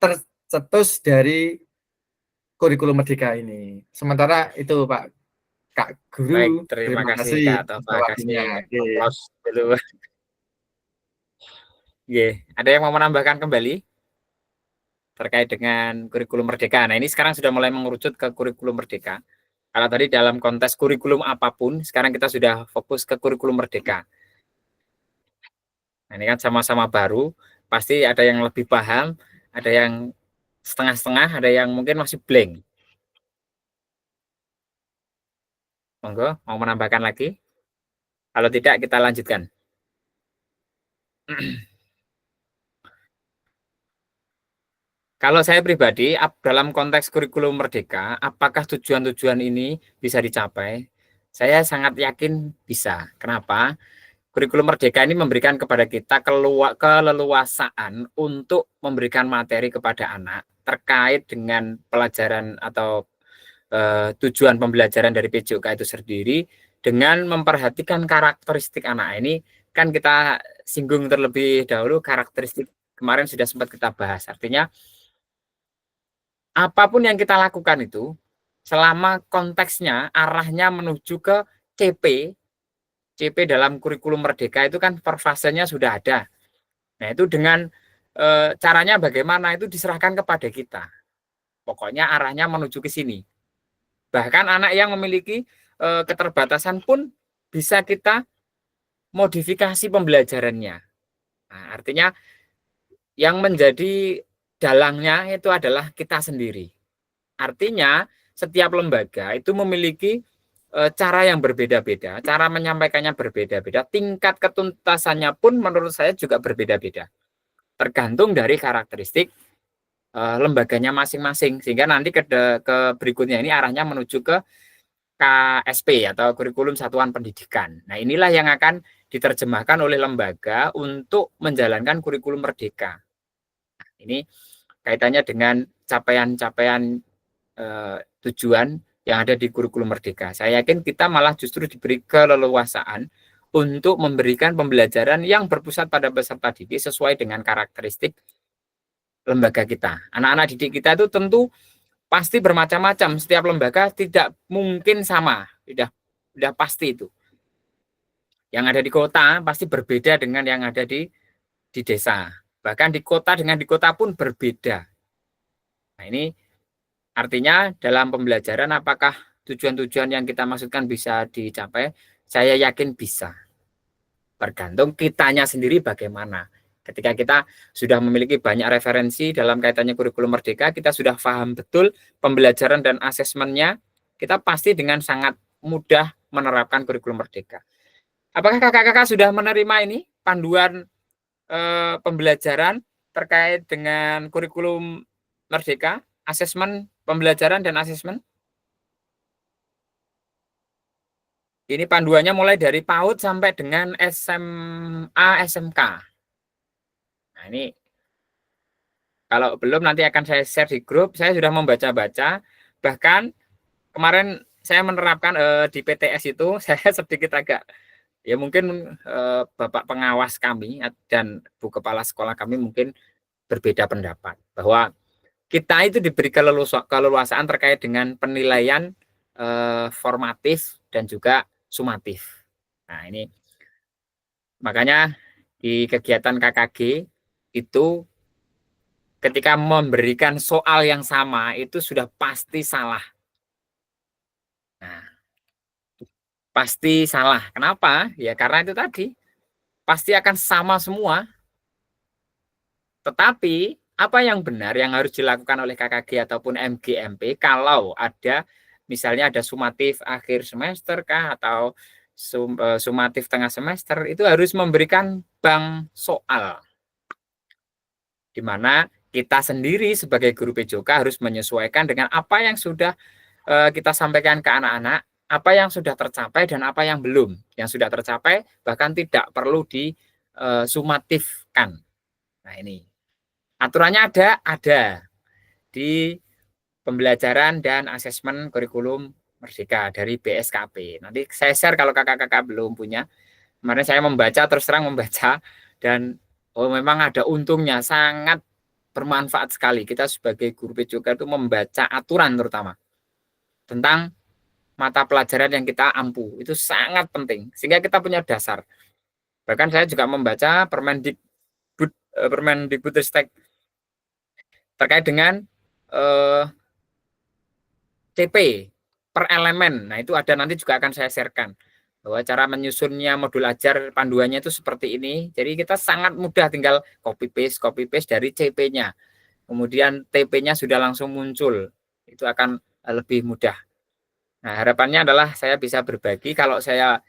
tercetus dari kurikulum Merdeka ini. Sementara itu Pak Kak Baik, Guru, terima terima kasih kasih Kak Tova. waktunya. Kasih Oke. aplaus dulu. Ada yang mau menambahkan kembali terkait dengan kurikulum Merdeka? Nah, ini sekarang sudah mulai mengerucut ke kurikulum Merdeka. Kalau tadi dalam konteks kurikulum apapun, sekarang kita sudah fokus ke kurikulum Merdeka. Nah, ini kan sama-sama baru, pasti ada yang lebih paham, ada yang setengah-setengah, ada yang mungkin masih blank. Monggo, mau menambahkan lagi? Kalau tidak, kita lanjutkan. Kalau saya pribadi, dalam konteks kurikulum Merdeka, apakah tujuan-tujuan ini bisa dicapai? Saya sangat yakin bisa. Kenapa? Kurikulum Merdeka ini memberikan kepada kita keleluasaan untuk memberikan materi kepada anak terkait dengan pelajaran atau tujuan pembelajaran dari PJOK itu sendiri dengan memperhatikan karakteristik anak. Ini kan kita singgung terlebih dahulu karakteristik, kemarin sudah sempat kita bahas. Artinya apapun yang kita lakukan itu selama konteksnya arahnya menuju ke CP dalam kurikulum Merdeka itu kan per fasenya sudah ada. Nah, itu dengan caranya bagaimana itu diserahkan kepada kita. Pokoknya arahnya menuju ke sini. Bahkan anak yang memiliki keterbatasan pun bisa kita modifikasi pembelajarannya. Nah, artinya yang menjadi dalangnya itu adalah kita sendiri. Artinya setiap lembaga itu memiliki cara yang berbeda-beda, cara menyampaikannya berbeda-beda, tingkat ketuntasannya pun menurut saya juga berbeda-beda. Tergantung dari karakteristik lembaganya masing-masing, sehingga nanti ke berikutnya ini arahnya menuju ke KSP atau Kurikulum Satuan Pendidikan. Nah, inilah yang akan diterjemahkan oleh lembaga untuk menjalankan kurikulum Merdeka. Nah, ini kaitannya dengan capaian-capaian tujuan yang ada di kurikulum Merdeka. Saya yakin kita malah justru diberi keleluasaan untuk memberikan pembelajaran yang berpusat pada peserta didik sesuai dengan karakteristik lembaga kita. Anak-anak didik kita itu tentu pasti bermacam-macam. Setiap lembaga tidak mungkin sama. Sudah pasti itu. Yang ada di kota pasti berbeda dengan yang ada di desa. Bahkan di kota dengan di kota pun berbeda. Nah, ini artinya dalam pembelajaran apakah tujuan-tujuan yang kita maksudkan bisa dicapai? Saya yakin bisa. Tergantung kitanya sendiri bagaimana. Ketika kita sudah memiliki banyak referensi dalam kaitannya kurikulum Merdeka, kita sudah paham betul pembelajaran dan asesmennya, kita pasti dengan sangat mudah menerapkan kurikulum Merdeka. Apakah kakak-kakak sudah menerima ini panduan pembelajaran terkait dengan kurikulum Merdeka, asesmen pembelajaran dan asesmen? Ini panduannya mulai dari PAUD sampai dengan SMA, SMK. Nah, ini kalau belum nanti akan saya share di grup. Saya sudah membaca-baca. Bahkan kemarin saya menerapkan di PTS itu, saya sedikit agak, ya mungkin Bapak pengawas kami dan Bu Kepala Sekolah kami mungkin berbeda pendapat. Bahwa kita itu diberi keleluasaan terkait dengan penilaian formatif dan juga sumatif. Nah, ini makanya di kegiatan KKG itu ketika memberikan soal yang sama itu sudah pasti salah. Nah, pasti salah. Kenapa? Ya karena itu tadi pasti akan sama semua. Tetapi apa yang benar yang harus dilakukan oleh KKG ataupun MGMP kalau ada misalnya ada sumatif akhir semester kah atau sumatif tengah semester, itu harus memberikan bank soal. Di mana kita sendiri sebagai guru PJOK harus menyesuaikan dengan apa yang sudah kita sampaikan ke anak-anak, apa yang sudah tercapai dan apa yang belum. Yang sudah tercapai bahkan tidak perlu disumatifkan. Nah, ini aturannya ada. di pembelajaran dan asesmen kurikulum Merdeka dari BSKP. Nanti saya share kalau kakak-kakak belum punya. Kemarin saya membaca, terus terang membaca, dan memang ada untungnya, sangat bermanfaat sekali. Kita sebagai guru PJOK itu membaca aturan terutama tentang mata pelajaran yang kita ampu. Itu sangat penting, sehingga kita punya dasar. Bahkan saya juga membaca Permendikbudristek terkait dengan CP per elemen. Nah, itu ada, nanti juga akan saya sharekan bahwa cara menyusunnya modul ajar panduannya itu seperti ini. Jadi kita sangat mudah, tinggal copy paste dari CP-nya. Kemudian TP-nya sudah langsung muncul. Itu akan lebih mudah. Nah, harapannya adalah saya bisa berbagi, kalau saya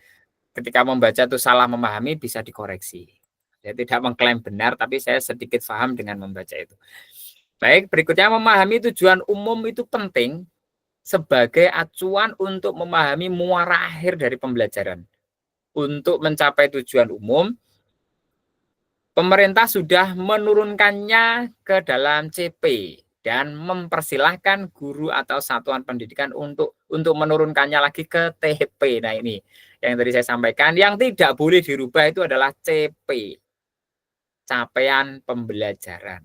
ketika membaca itu salah memahami, bisa dikoreksi. Saya tidak mengklaim benar, tapi saya sedikit paham dengan membaca itu. Baik, berikutnya memahami tujuan umum itu penting sebagai acuan untuk memahami muara akhir dari pembelajaran. Untuk mencapai tujuan umum, pemerintah sudah menurunkannya ke dalam CP dan mempersilahkan guru atau satuan pendidikan untuk menurunkannya lagi ke TP. Nah, ini yang tadi saya sampaikan, yang tidak boleh dirubah itu adalah CP, capaian pembelajaran.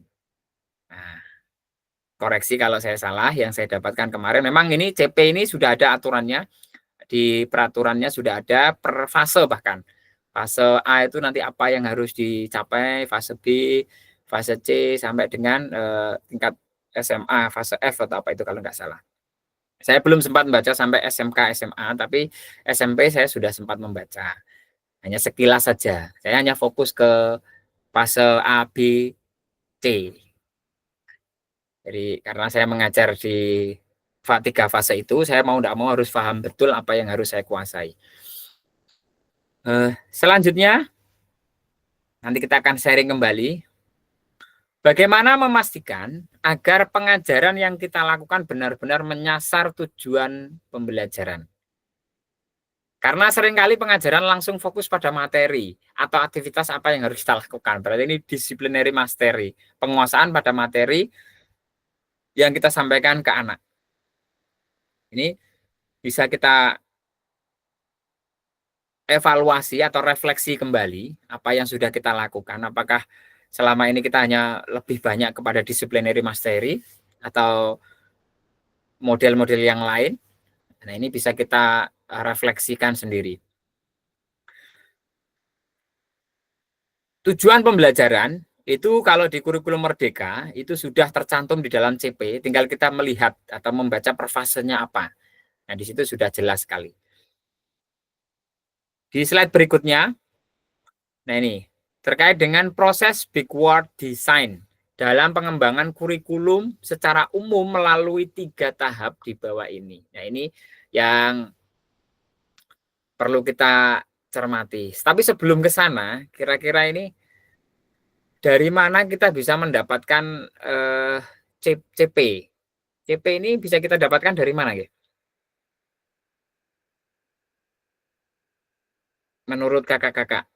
Nah, koreksi kalau saya salah, yang saya dapatkan kemarin, memang ini CP ini sudah ada aturannya, di peraturannya sudah ada per fase bahkan. Fase A itu nanti apa yang harus dicapai, fase B, fase C, sampai dengan tingkat SMA, fase F atau apa itu kalau nggak salah. Saya belum sempat membaca sampai SMK, SMA, tapi SMP saya sudah sempat membaca. Hanya sekilas saja. Saya hanya fokus ke fase A, B, C. Jadi karena saya mengajar di 3 fase itu, saya mau tidak mau harus paham betul apa yang harus saya kuasai. Selanjutnya, nanti kita akan sharing kembali bagaimana memastikan agar pengajaran yang kita lakukan benar-benar menyasar tujuan pembelajaran. Karena seringkali pengajaran langsung fokus pada materi atau aktivitas apa yang harus kita lakukan. Berarti ini disciplinary mastery, penguasaan pada materi yang kita sampaikan ke anak. Ini bisa kita evaluasi atau refleksi kembali apa yang sudah kita lakukan. Apakah selama ini kita hanya lebih banyak kepada disciplinary mastery atau model-model yang lain. Nah, ini bisa kita refleksikan sendiri. Tujuan pembelajaran itu kalau di kurikulum Merdeka itu sudah tercantum di dalam CP, tinggal kita melihat atau membaca per fasenya apa. Nah, di situ sudah jelas sekali. Di slide berikutnya, nah ini, terkait dengan proses backward design dalam pengembangan kurikulum secara umum melalui 3 tahap di bawah ini. Nah, ini yang perlu kita cermati. Tapi sebelum ke sana, kira-kira ini dari mana kita bisa mendapatkan CP? CP ini bisa kita dapatkan dari mana, ya? Menurut kakak-kakak?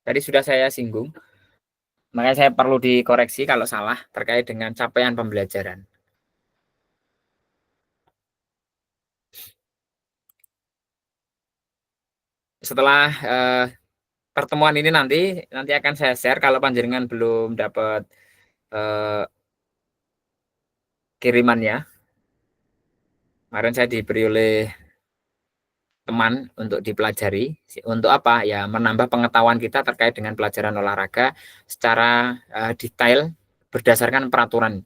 Tadi sudah saya singgung, makanya saya perlu dikoreksi kalau salah terkait dengan capaian pembelajaran. Setelah pertemuan ini nanti akan saya share, kalau panjenengan belum dapat kirimannya. Kemarin saya diberi oleh teman untuk dipelajari. Untuk apa? Ya, menambah pengetahuan kita terkait dengan pelajaran olahraga secara detail berdasarkan peraturan.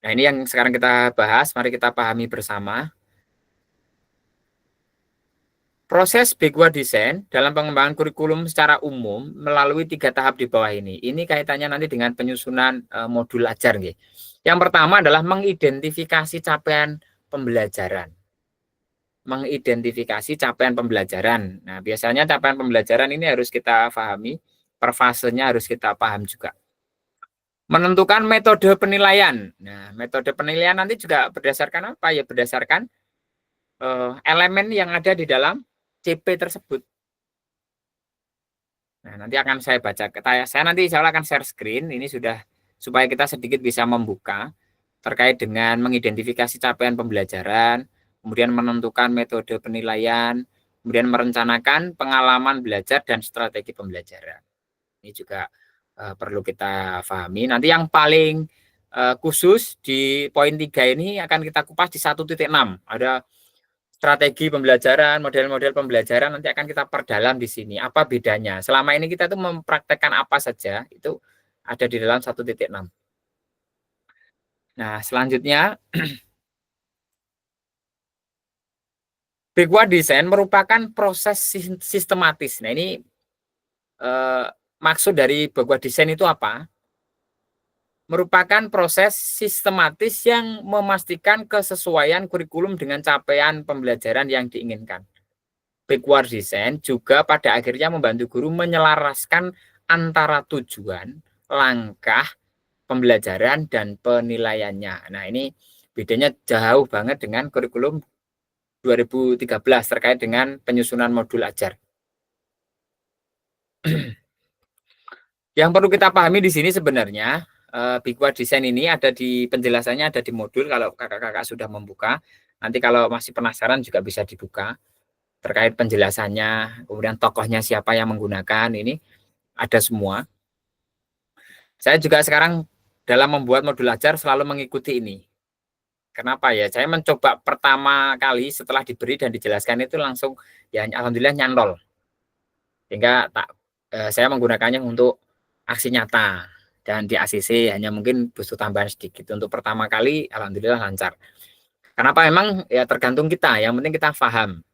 Nah, ini yang sekarang kita bahas, mari kita pahami bersama. Proses backward design dalam pengembangan kurikulum secara umum melalui 3 tahap di bawah ini. Ini kaitannya nanti dengan penyusunan modul ajar. Yang pertama adalah mengidentifikasi capaian pembelajaran. Mengidentifikasi capaian pembelajaran. Nah, biasanya capaian pembelajaran ini harus kita pahami, per fasenya harus kita paham juga. Menentukan metode penilaian. Nah, metode penilaian nanti juga berdasarkan apa? Ya, berdasarkan elemen yang ada di dalam CP tersebut. Nah, nanti akan saya baca. Saya nanti insya Allah akan share screen. Ini sudah supaya kita sedikit bisa membuka terkait dengan mengidentifikasi capaian pembelajaran, kemudian menentukan metode penilaian, kemudian merencanakan pengalaman belajar dan strategi pembelajaran. Ini juga perlu kita pahami. Nanti yang paling khusus di poin 3 ini akan kita kupas di 1.6. Ada strategi pembelajaran, model-model pembelajaran, nanti akan kita perdalam di sini. Apa bedanya? Selama ini kita tuh mempraktekkan apa saja, itu ada di dalam 1.6. Nah, selanjutnya, backward design merupakan proses sistematis. Nah, ini maksud dari backward design itu apa? Merupakan proses sistematis yang memastikan kesesuaian kurikulum dengan capaian pembelajaran yang diinginkan. Backward design juga pada akhirnya membantu guru menyelaraskan antara tujuan, langkah, pembelajaran, dan penilaiannya. Nah, ini bedanya jauh banget dengan kurikulum 2013 terkait dengan penyusunan modul ajar. Yang perlu kita pahami di sini sebenarnya, backward design ini ada di penjelasannya, ada di modul kalau kakak-kakak sudah membuka. Nanti kalau masih penasaran juga bisa dibuka terkait penjelasannya, kemudian tokohnya siapa yang menggunakan, ini ada semua. Saya juga sekarang dalam membuat modul ajar selalu mengikuti ini. Kenapa ya? Saya mencoba pertama kali setelah diberi dan dijelaskan itu langsung ya alhamdulillah nyantol. Sehingga saya menggunakannya untuk aksi nyata. Dan di ACC hanya mungkin butuh tambahan sedikit. Untuk pertama kali, alhamdulillah lancar. Kenapa? Memang ya tergantung kita, yang penting kita paham.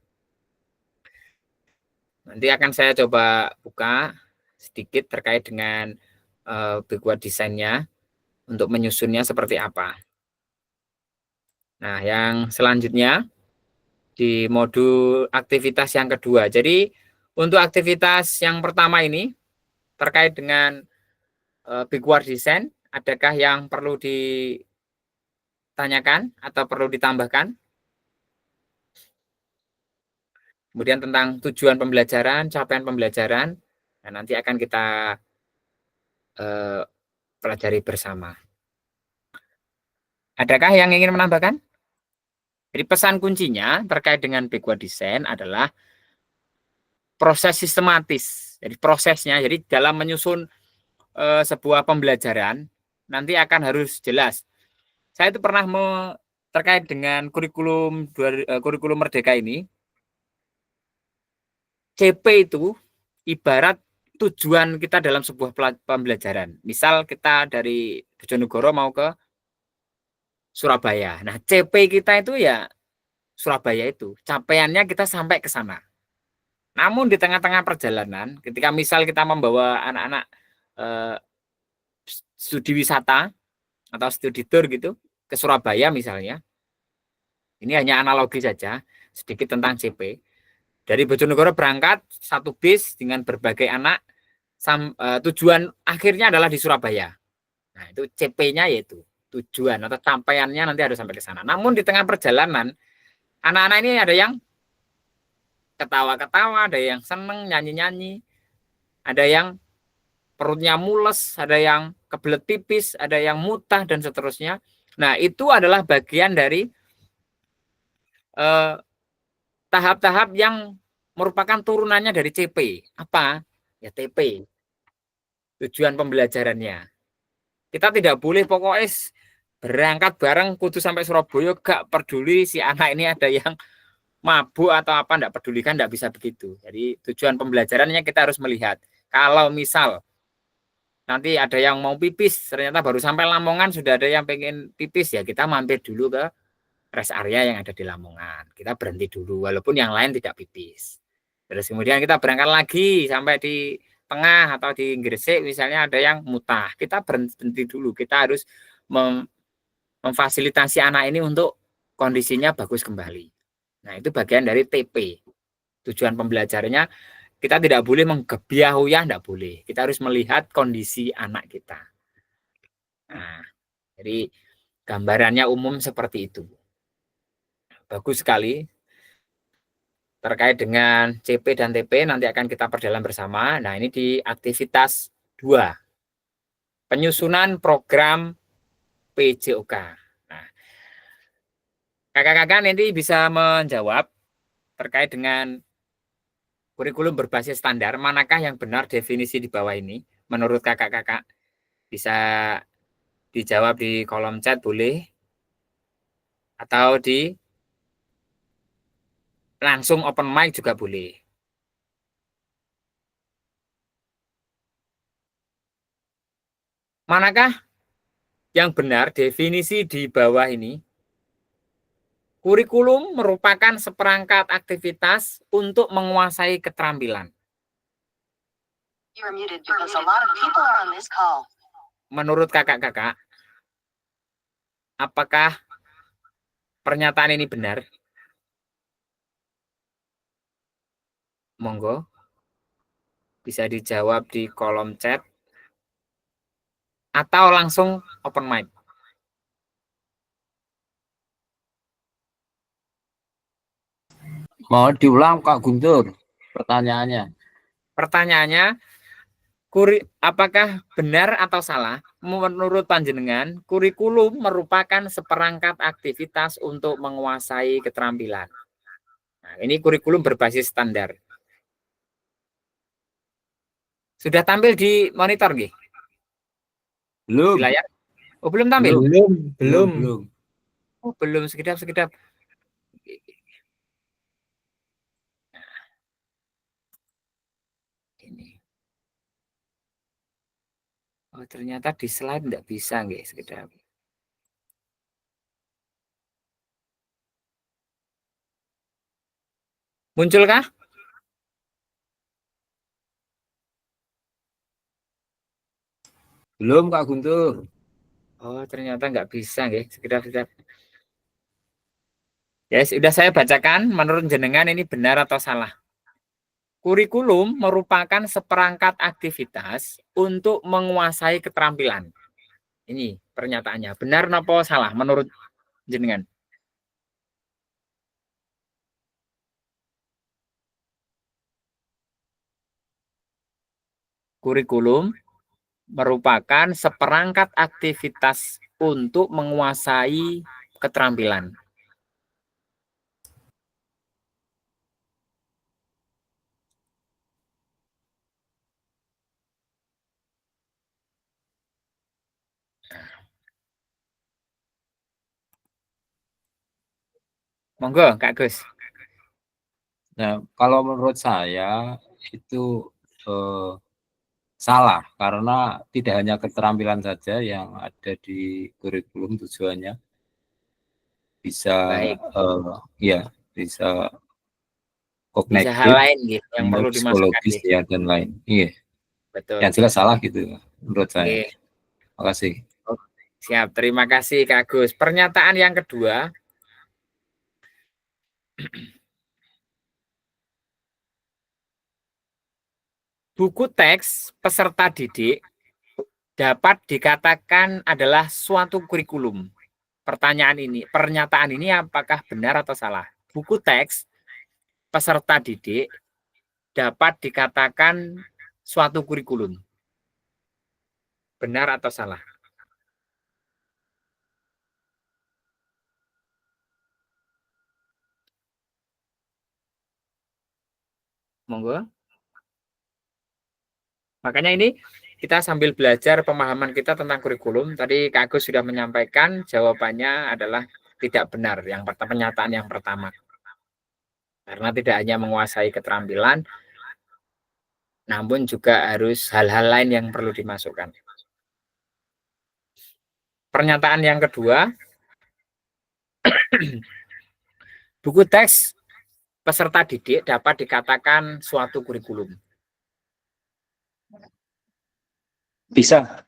Nanti akan saya coba buka sedikit terkait dengan backward design-nya, untuk menyusunnya seperti apa. Nah, yang selanjutnya, di modul aktivitas yang kedua. Jadi, untuk aktivitas yang pertama ini, terkait dengan backward design, adakah yang perlu ditanyakan atau perlu ditambahkan? Kemudian tentang tujuan pembelajaran, capaian pembelajaran, nah nanti akan kita pelajari bersama. Adakah yang ingin menambahkan? Jadi pesan kuncinya terkait dengan backward design adalah proses sistematis. Jadi prosesnya, jadi dalam menyusun sebuah pembelajaran nanti akan harus jelas. Saya itu pernah terkait dengan kurikulum Merdeka ini, CP itu ibarat tujuan kita dalam sebuah pembelajaran. Misal kita dari Bojonegoro mau ke Surabaya. Nah, CP kita itu ya Surabaya itu. Capaiannya kita sampai ke sana. Namun di tengah-tengah perjalanan, ketika misal kita membawa anak-anak studi wisata atau studi tour gitu ke Surabaya misalnya, ini hanya analogi saja sedikit tentang CP. Dari Bojonegoro berangkat satu bis dengan berbagai anak, tujuan akhirnya adalah di Surabaya. Nah, itu CP-nya yaitu tujuan atau capaiannya nanti harus sampai ke sana. Namun di tengah perjalanan, anak-anak ini ada yang ketawa-ketawa, ada yang seneng nyanyi-nyanyi, ada yang perutnya mules, ada yang kebelet pipis, ada yang muntah, dan seterusnya. Nah, itu adalah bagian dari tahap-tahap yang merupakan turunannya dari CP. Apa? Ya TP. Tujuan pembelajarannya. Kita tidak boleh pokoknya berangkat bareng kudu sampai Surabaya, gak peduli si anak ini ada yang mabuk atau apa, enggak pedulikan, enggak bisa begitu. Jadi tujuan pembelajarannya kita harus melihat. Kalau misal nanti ada yang mau pipis, ternyata baru sampai Lamongan sudah ada yang pengen pipis, ya kita mampir dulu ke rest area yang ada di Lamongan. Kita berhenti dulu, walaupun yang lain tidak pipis. Terus kemudian kita berangkat lagi sampai di tengah atau di Gresik misalnya ada yang mutah. Kita berhenti dulu, kita harus memfasilitasi anak ini untuk kondisinya bagus kembali. Nah, itu bagian dari TP. Tujuan pembelajarannya, kita tidak boleh menggebiah-uyah, tidak boleh. Kita harus melihat kondisi anak kita. Nah, jadi gambarannya umum seperti itu. Bagus sekali. Terkait dengan CP dan TP nanti akan kita perdalam bersama. Nah, ini di aktivitas 2. penyusunan program PJOK. Nah, kakak-kakak nanti bisa menjawab terkait dengan kurikulum berbasis standar, manakah yang benar definisi di bawah ini menurut kakak-kakak? Bisa dijawab di kolom chat boleh, atau di langsung open mic juga boleh. Manakah yang benar definisi di bawah ini? Kurikulum merupakan seperangkat aktivitas untuk menguasai keterampilan. Menurut kakak-kakak, apakah pernyataan ini benar? Monggo, bisa dijawab di kolom chat atau langsung open mic. Mau diulang Kak Guntur pertanyaannya. Pertanyaannya, apakah benar atau salah? Menurut panjenengan, kurikulum merupakan seperangkat aktivitas untuk menguasai keterampilan. Nah, ini kurikulum berbasis standar. Sudah tampil di monitor, nggih? Belum. Di layar? Oh, belum tampil? Belum. Oh, belum, sekedap. Ini. Oh, ternyata di slide enggak bisa, nggih, sekedap. Munculkah? Belum Kak Guntur. Oh, ternyata nggak bisa, nggih, sekedap. Ya, sudah saya bacakan, menurut jenengan ini benar atau salah? Kurikulum merupakan seperangkat aktivitas untuk menguasai keterampilan. Ini pernyataannya. Benar atau salah menurut jenengan? Kurikulum merupakan seperangkat aktivitas untuk menguasai keterampilan. Monggo, Kak Gus. Nah, kalau menurut saya itu salah karena tidak hanya keterampilan saja yang ada di kurikulum, tujuannya bisa Baik. Ya bisa Bisa hal kognitif, lain gitu yang perlu dimasukkan. psikologis ya dan lain. Iya, Betul. yang jelas salah gitu menurut saya. Oke. Terima kasih. Siap, terima kasih Kak Gus. Pernyataan yang kedua, buku teks peserta didik dapat dikatakan adalah suatu kurikulum. Pernyataan ini apakah benar atau salah? Buku teks peserta didik dapat dikatakan suatu kurikulum. Benar atau salah? Monggo. Makanya ini kita sambil belajar pemahaman kita tentang kurikulum. Tadi Kak Agus sudah menyampaikan jawabannya adalah tidak benar. Pernyataan yang pertama. Karena tidak hanya menguasai keterampilan, namun juga harus hal-hal lain yang perlu dimasukkan. Pernyataan yang kedua, buku teks peserta didik dapat dikatakan suatu kurikulum. Bisa.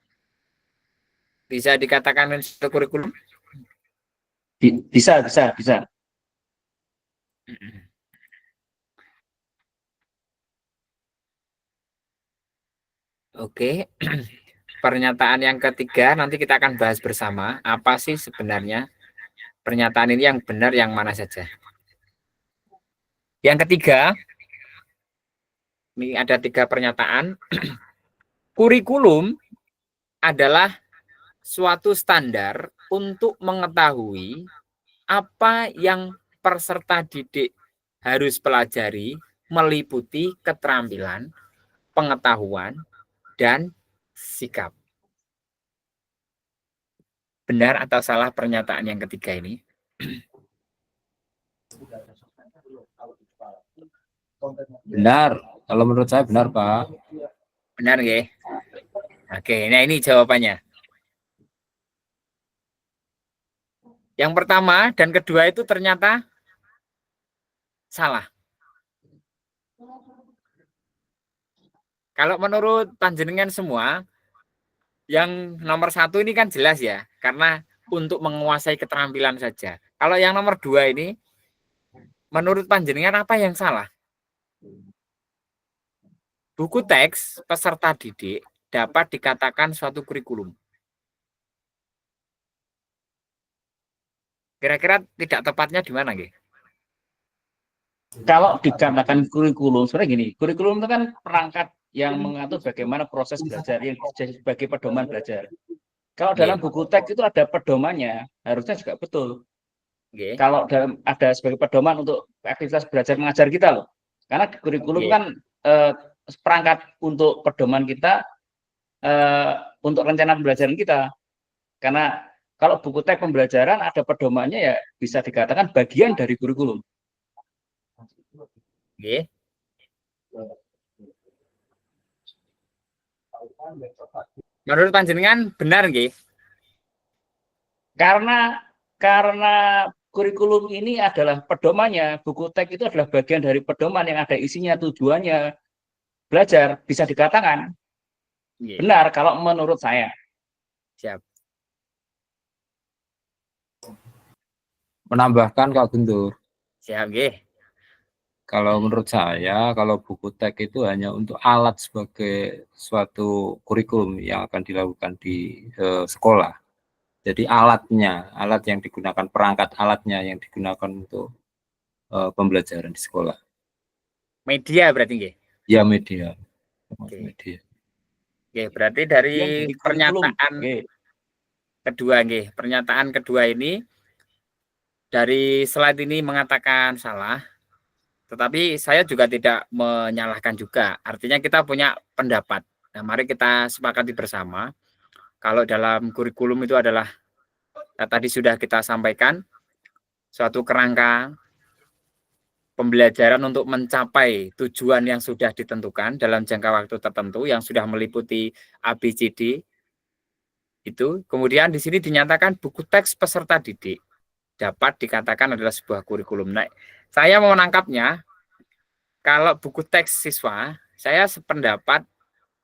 Bisa dikatakan suatu kurikulum? Bisa. Oke. Pernyataan yang ketiga nanti kita akan bahas bersama. Apa sih sebenarnya pernyataan ini yang benar, yang mana saja? Yang ketiga, ini ada 3 pernyataan. Kurikulum adalah suatu standar untuk mengetahui apa yang peserta didik harus pelajari, meliputi keterampilan, pengetahuan, dan sikap. Benar atau salah pernyataan yang ketiga ini? Benar. Kalau menurut saya benar, Pak. Benar nggih? Oke, nah ini jawabannya. Yang pertama dan kedua itu ternyata salah. Kalau menurut panjenengan semua, yang nomor satu ini kan jelas ya, karena untuk menguasai keterampilan saja. Kalau yang nomor dua ini, menurut panjenengan apa yang salah? Buku teks peserta didik dapat dikatakan suatu kurikulum. Kira-kira tidak tepatnya di mana, nggih? Kalau dikatakan kurikulum, sebenarnya gini, kurikulum itu kan perangkat yang mengatur bagaimana proses belajar yang sebagai pedoman belajar. Kalau dalam buku teks itu ada pedomannya, harusnya juga betul. Nggih. Kalau ada sebagai pedoman untuk aktivitas belajar mengajar kita loh. Karena kurikulum kan perangkat untuk pedoman kita untuk rencana pembelajaran kita. Karena kalau buku teks pembelajaran ada pedomannya ya bisa dikatakan bagian dari kurikulum. Nggih. Menurut panjenengan benar nggih? Karena kurikulum ini adalah pedomannya, buku teks itu adalah bagian dari pedoman yang ada isinya, tujuannya belajar, bisa dikatakan benar kalau menurut saya. Siap. Menambahkan Kak Guntur. Siap nggih. Kalau menurut saya, kalau buku teks itu hanya untuk alat sebagai suatu kurikulum yang akan dilakukan di sekolah. Jadi alat yang digunakan, perangkat alatnya yang digunakan untuk pembelajaran di sekolah. Media berarti nggih? Ya, media. Oke, berarti dari pernyataan kedua nggih, pernyataan kedua ini dari slide ini mengatakan salah. Tetapi saya juga tidak menyalahkan juga. Artinya kita punya pendapat. Nah, mari kita sepakati bersama. Kalau dalam kurikulum itu adalah tadi sudah kita sampaikan suatu kerangka pembelajaran untuk mencapai tujuan yang sudah ditentukan dalam jangka waktu tertentu yang sudah meliputi ABCD itu. Kemudian di sini dinyatakan buku teks peserta didik dapat dikatakan adalah sebuah kurikulum. Nah, saya mau menangkapnya, kalau buku teks siswa, saya sependapat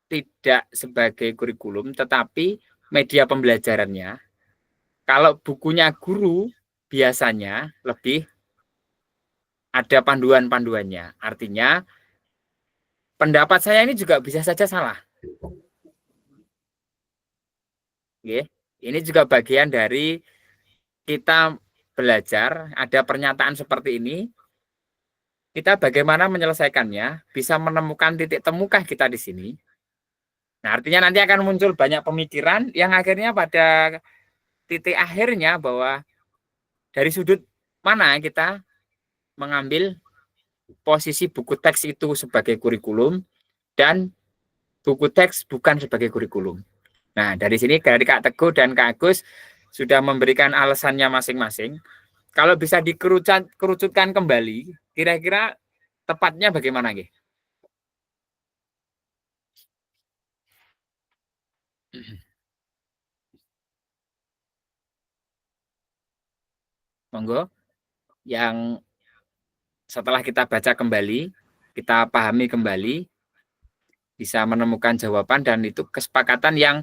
tidak sebagai kurikulum, tetapi media pembelajarannya. Kalau bukunya guru, biasanya lebih ada panduan-panduannya. Artinya, pendapat saya ini juga bisa saja salah. Oke. Ini juga bagian dari kita belajar, ada pernyataan seperti ini, kita bagaimana menyelesaikannya, bisa menemukan titik temukah kita di sini. Nah, artinya nanti akan muncul banyak pemikiran yang akhirnya pada titik akhirnya bahwa dari sudut mana kita mengambil posisi buku teks itu sebagai kurikulum dan buku teks bukan sebagai kurikulum. Nah, dari sini dari Kak Teguh dan Kak Agus sudah memberikan alasannya masing-masing. Kalau bisa dikerucutkan kembali, kira-kira tepatnya bagaimana, Nggih? Monggo, yang setelah kita baca kembali, kita pahami kembali, bisa menemukan jawaban dan itu kesepakatan yang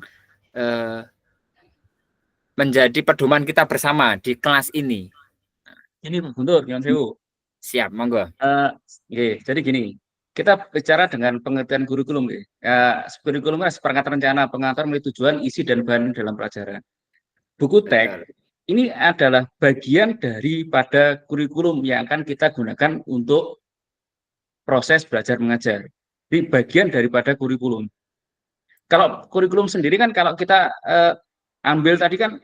menjadi pedoman kita bersama di kelas ini. Ini Guntur, yang sewu. Siap, monggo. Jadi gini, kita bicara dengan pengertian kurikulum. Kurikulum adalah perangkat rencana pengantar melalui tujuan, isi, dan bahan dalam pelajaran. Buku teks ini adalah bagian daripada kurikulum yang akan kita gunakan untuk proses belajar mengajar. Ini bagian daripada kurikulum. Kalau kurikulum sendiri kan kalau kita ambil tadi kan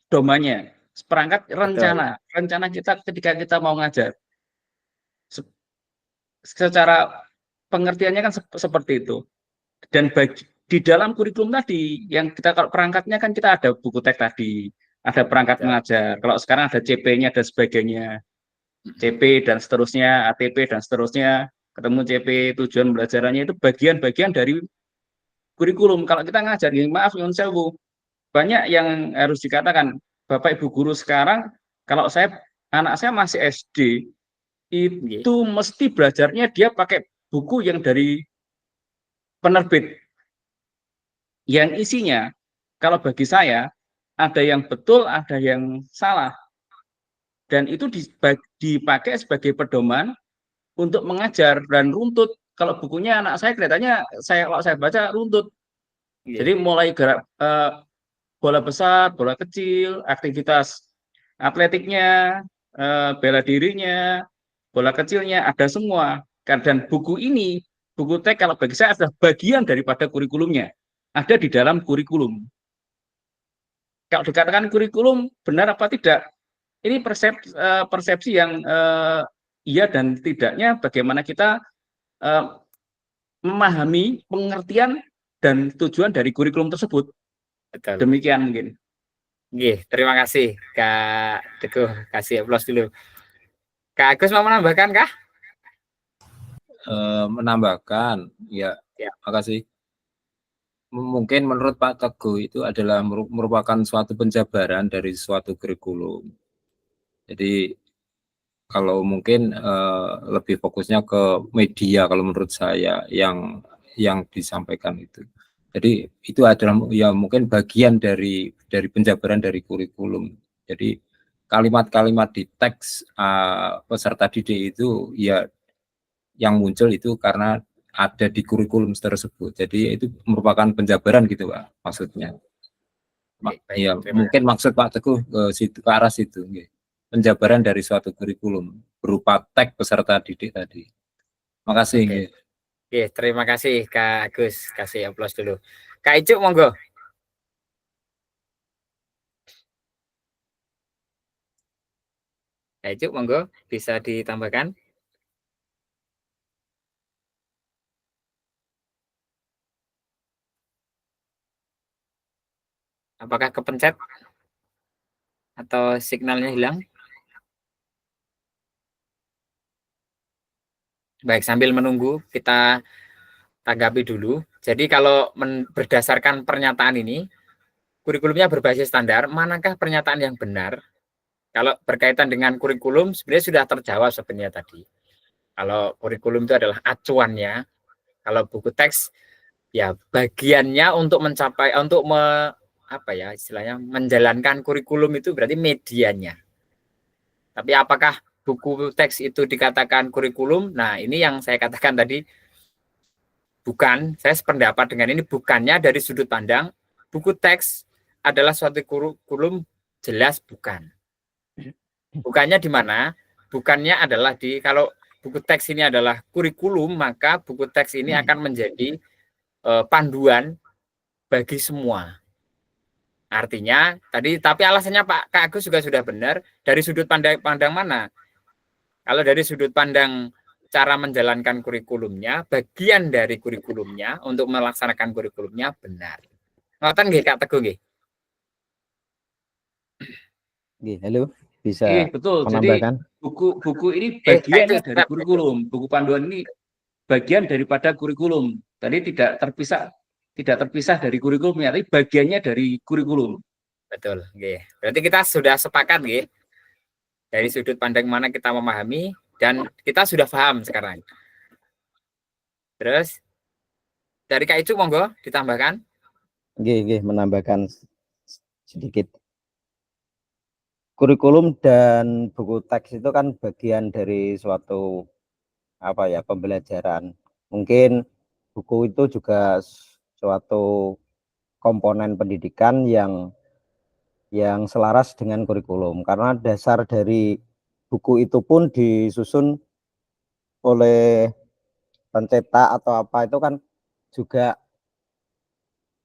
domainnya, seperangkat rencana kita ketika kita mau ngajar. Secara pengertiannya kan seperti itu. Dan di dalam kurikulum tadi, yang kita kalau perangkatnya kan kita ada buku teks tadi, ada perangkat mengajar. Kalau sekarang ada CP-nya dan sebagainya, CP dan seterusnya, ATP dan seterusnya, ketemu CP tujuan pembelajarannya itu bagian-bagian dari kurikulum. Kalau kita ngajar, maaf nyuwun sewu, banyak yang harus dikatakan Bapak Ibu guru sekarang, kalau anak saya masih SD, itu mesti belajarnya dia pakai buku yang dari penerbit, yang isinya kalau bagi saya ada yang betul, ada yang salah, dan itu dipakai sebagai pedoman untuk mengajar dan runtut. Kalau bukunya anak saya kelihatannya kalau saya baca runtut, jadi mulai gerak bola besar, bola kecil, aktivitas atletiknya, bela dirinya, bola kecilnya ada semua. Dan buku ini, buku teks kalau bagi saya adalah bagian daripada kurikulumnya, ada di dalam kurikulum. Kalau dikatakan kurikulum benar apa tidak, ini persepsi yang iya dan tidaknya bagaimana kita memahami pengertian dan tujuan dari kurikulum tersebut. Betul. Demikian mungkin. Terima kasih Kak Teguh, kasih aplaus dulu. Kak Agus mau menambahkan kah? Menambahkan, ya. Makasih. Mungkin menurut Pak Teguh itu adalah merupakan suatu penjabaran dari suatu kurikulum. Jadi kalau mungkin lebih fokusnya ke media kalau menurut saya yang disampaikan itu. Jadi itu adalah ya mungkin bagian dari penjabaran dari kurikulum. Jadi kalimat-kalimat di teks peserta didik itu ya yang muncul itu karena ada di kurikulum tersebut. Jadi itu merupakan penjabaran gitu Pak maksudnya. Ya mungkin maksud Pak Teguh ke arah situ. Penjabaran dari suatu kurikulum berupa teks peserta didik tadi. Makasih. Terima kasih Kak Agus, kasih aplaus dulu. Kak Icuk monggo. Kak Icuk monggo bisa ditambahkan. Apakah kepencet atau signalnya hilang? Baik, sambil menunggu kita tanggapi dulu. Jadi kalau berdasarkan pernyataan ini, kurikulumnya berbasis standar, manakah pernyataan yang benar? Kalau berkaitan dengan kurikulum, sebenarnya sudah terjawab sebenarnya tadi. Kalau kurikulum itu adalah acuannya, kalau buku teks ya bagiannya untuk mencapai, istilahnya menjalankan kurikulum itu berarti medianya. Tapi apakah buku teks itu dikatakan kurikulum? Nah, ini yang saya katakan tadi, bukan, saya sependapat dengan ini, bukannya dari sudut pandang buku teks adalah suatu kurikulum, jelas bukan. Bukannya di mana? Bukannya adalah kalau buku teks ini adalah kurikulum, maka buku teks ini akan menjadi panduan bagi semua. Artinya tadi, tapi alasannya Pak Kak Agus juga sudah benar, dari sudut pandang mana? Kalau dari sudut pandang cara menjalankan kurikulumnya, bagian dari kurikulumnya untuk melaksanakan kurikulumnya benar. Ngoten nggih Kak Teguh nggih? Halo, bisa betul. menambahkan? Jadi buku ini bagian dari kurikulum. Buku panduan ini bagian daripada kurikulum. Tadi tidak terpisah dari kurikulumnya, tapi bagiannya dari kurikulum. Betul, nggih. Berarti kita sudah sepakat nggih. Dari sudut pandang mana kita memahami dan kita sudah paham sekarang. Terus dari Kak Icuk monggo ditambahkan. Menambahkan sedikit. Kurikulum dan buku teks itu kan bagian dari suatu pembelajaran. Mungkin buku itu juga suatu komponen pendidikan yang selaras dengan kurikulum, karena dasar dari buku itu pun disusun oleh pencetak atau apa itu kan juga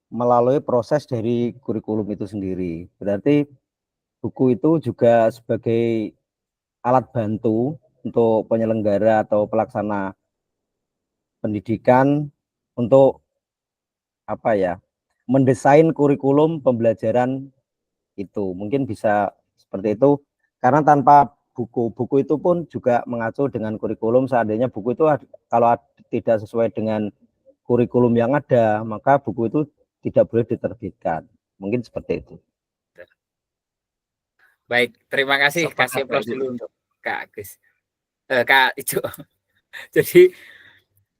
melalui proses dari kurikulum itu sendiri. Berarti buku itu juga sebagai alat bantu untuk penyelenggara atau pelaksana pendidikan untuk apa ya, mendesain kurikulum pembelajaran itu. Mungkin bisa seperti itu, karena tanpa buku itu pun juga mengacu dengan kurikulum. Seandainya buku itu kalau tidak sesuai dengan kurikulum yang ada, maka buku itu tidak boleh diterbitkan. Mungkin seperti itu. Baik, terima kasih. Kasih Sepakat, Pak aplaus Ijo. dulu untuk Kak Agus. Kak Ijo. Jadi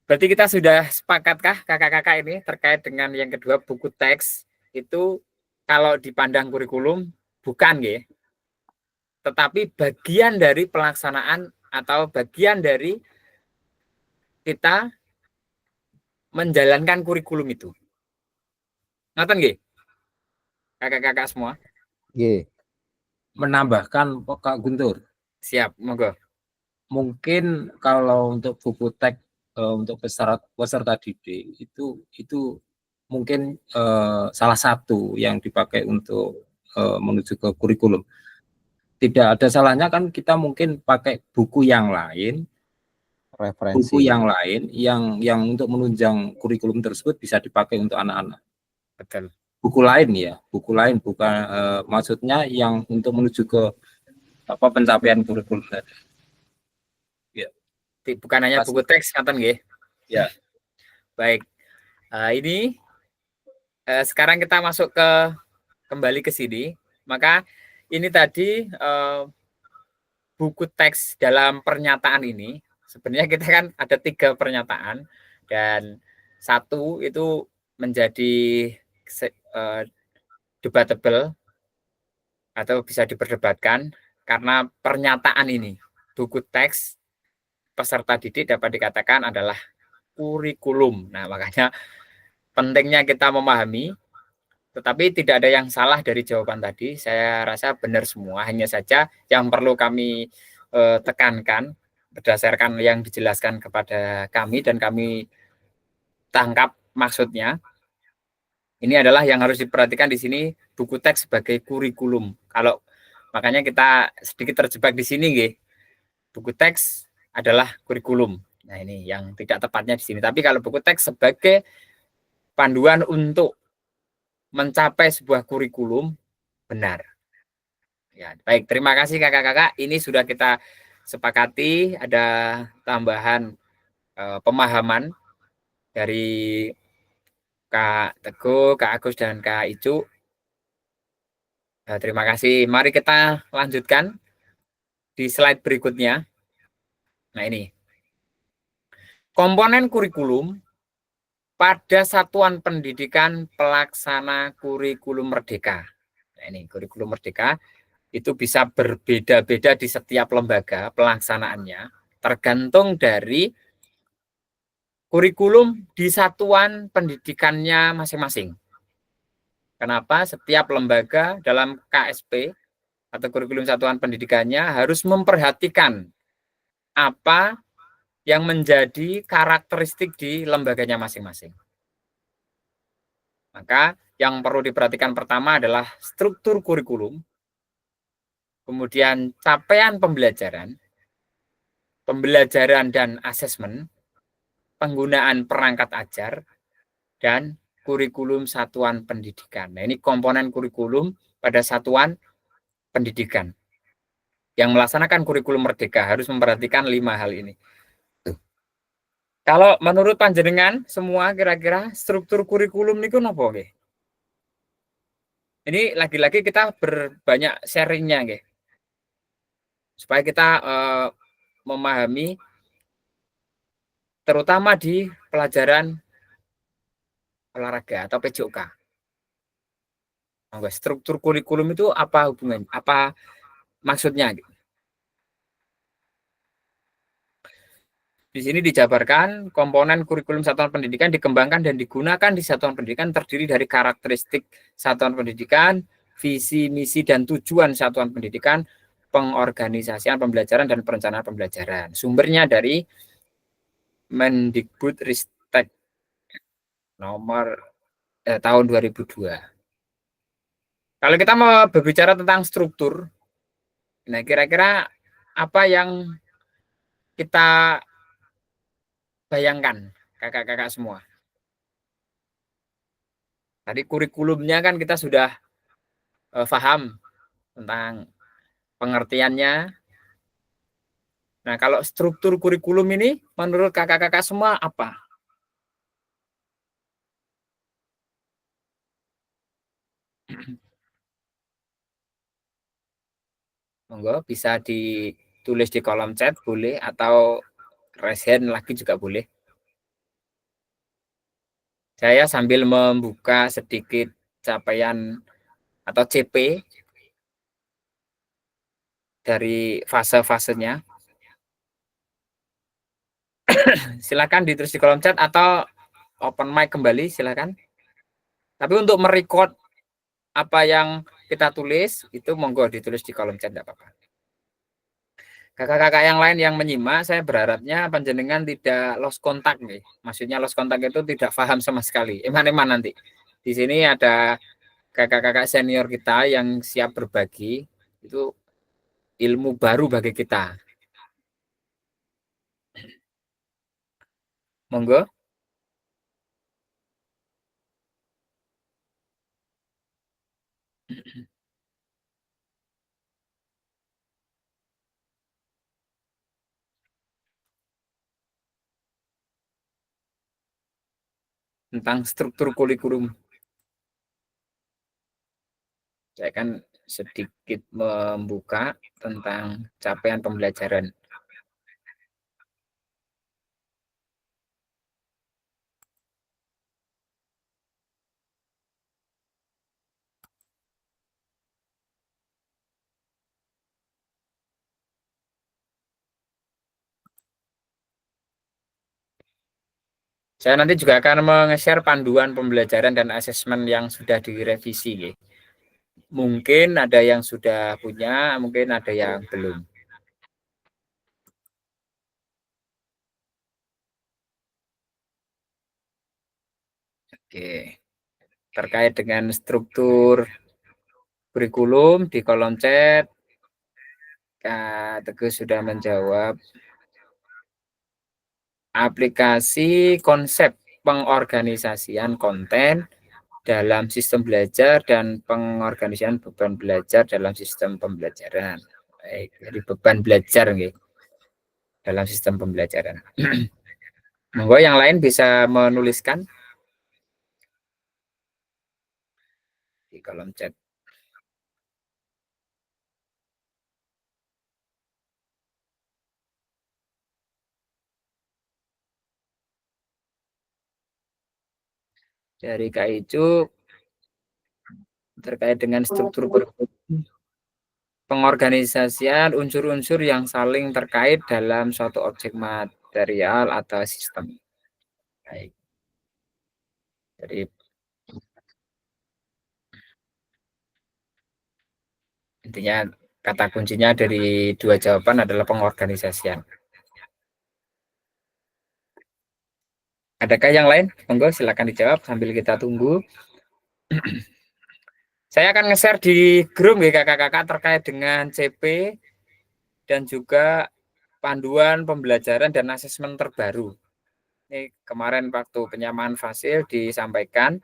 berarti kita sudah sepakatkah kakak-kakak ini terkait dengan yang kedua, buku teks itu kalau dipandang kurikulum bukan ya, tetapi bagian dari pelaksanaan atau bagian dari kita menjalankan kurikulum itu. Ngoten nggih? Kakak-kakak semua. Oke. Menambahkan Kak Guntur, Siap, monggo. mungkin kalau untuk buku teks untuk peserta didik itu mungkin salah satu yang dipakai untuk menuju ke kurikulum. Tidak ada salahnya kan kita mungkin pakai buku yang lain, Referensi. buku yang lain yang untuk menunjang kurikulum tersebut bisa dipakai untuk anak-anak. Betul. Buku lain ya, buku lain bukan maksudnya yang untuk menuju ke apa pencapaian kurikulum tadi. Bukan hanya buku teks, ngoten nggih. Ya. Baik. Ini sekarang kita masuk kembali ke sini. Maka ini tadi buku teks dalam pernyataan ini, sebenarnya kita kan ada 3 pernyataan dan 1 itu menjadi debatable atau bisa diperdebatkan karena pernyataan ini, buku teks peserta didik dapat dikatakan adalah kurikulum. Nah, makanya pentingnya kita memahami, tetapi tidak ada yang salah dari jawaban tadi. Saya rasa benar semua, hanya saja yang perlu kami tekankan berdasarkan yang dijelaskan kepada kami dan kami tangkap maksudnya. Ini adalah yang harus diperhatikan di sini, buku teks sebagai kurikulum. Kalau makanya kita sedikit terjebak di sini, nggih. Buku teks adalah kurikulum. Nah, ini yang tidak tepatnya di sini. Tapi kalau buku teks sebagai panduan untuk mencapai sebuah kurikulum, benar. Ya, baik, terima kasih kakak-kakak. Ini sudah kita sepakati, ada tambahan pemahaman dari Kak Teguh, Kak Agus, dan Kak Icu. Terima kasih. Mari kita lanjutkan di slide berikutnya. Nah, ini. Komponen kurikulum pada satuan pendidikan pelaksana kurikulum merdeka. Nah, ini kurikulum merdeka itu bisa berbeda-beda di setiap lembaga pelaksanaannya, tergantung dari kurikulum di satuan pendidikannya masing-masing. Kenapa? Setiap lembaga dalam KSP atau kurikulum satuan pendidikannya harus memperhatikan apa yang menjadi karakteristik di lembaganya masing-masing. Maka yang perlu diperhatikan pertama adalah struktur kurikulum, kemudian capaian pembelajaran, pembelajaran dan asesmen, penggunaan perangkat ajar, dan kurikulum satuan pendidikan. Nah, ini komponen kurikulum pada satuan pendidikan. Yang melaksanakan kurikulum merdeka harus memperhatikan 5 hal ini. Kalau menurut panjenengan semua kira-kira struktur kurikulum niku napa nggih? Ini lagi-lagi kita berbanyak sharingnya nggih. Supaya kita memahami terutama di pelajaran olahraga atau PJOK. Struktur kurikulum itu apa hubungan? Apa maksudnya? Di sini dijabarkan komponen kurikulum satuan pendidikan dikembangkan dan digunakan di satuan pendidikan terdiri dari karakteristik satuan pendidikan, visi, misi, dan tujuan satuan pendidikan, pengorganisasian pembelajaran dan perencanaan pembelajaran. Sumbernya dari Mendikbud Ristek nomor tahun 2002. Kalau kita mau berbicara tentang struktur, nah kira-kira apa yang kita bayangkan, kakak-kakak semua? Tadi kurikulumnya kan kita sudah paham tentang pengertiannya. Nah, kalau struktur kurikulum ini menurut kakak-kakak semua apa? Monggo bisa ditulis di kolom chat boleh, atau raise hand lagi juga boleh. Saya sambil membuka sedikit capaian atau CP dari fase-fasenya. Silakan ditulis di kolom chat atau open mic kembali, silakan. Tapi untuk merecord apa yang kita tulis itu monggo ditulis di kolom chat, tidak apa-apa. Kakak-kakak yang lain yang menyimak, saya berharapnya panjenengan tidak lost kontak nih. Maksudnya lost kontak itu tidak paham sama sekali. Eman-eman nanti. Di sini ada kakak-kakak senior kita yang siap berbagi. Itu ilmu baru bagi kita. Monggo. Tentang struktur kurikulum. Saya akan sedikit membuka tentang capaian pembelajaran. Saya nanti juga akan meng-share panduan pembelajaran dan asesmen yang sudah direvisi. Mungkin ada yang sudah punya, mungkin ada yang belum. Oke. Terkait dengan struktur kurikulum di kolom chat, Kak Teguh sudah menjawab. Aplikasi konsep pengorganisasian konten dalam sistem belajar dan pengorganisasian beban belajar dalam sistem pembelajaran. Baik, jadi beban belajar nih, dalam sistem pembelajaran. Monggo yang lain bisa menuliskan di kolom chat. Dari Kak Icu terkait dengan struktur pengorganisasian unsur-unsur yang saling terkait dalam suatu objek material atau sistem. Baik. Jadi intinya kata kuncinya dari dua jawaban adalah pengorganisasian. Adakah yang lain? Monggo silakan dijawab sambil kita tunggu. Saya akan nge-share di grup ya kakak-kakak terkait dengan CP dan juga panduan pembelajaran dan asesmen terbaru. Ini kemarin waktu penyamaan fasil disampaikan,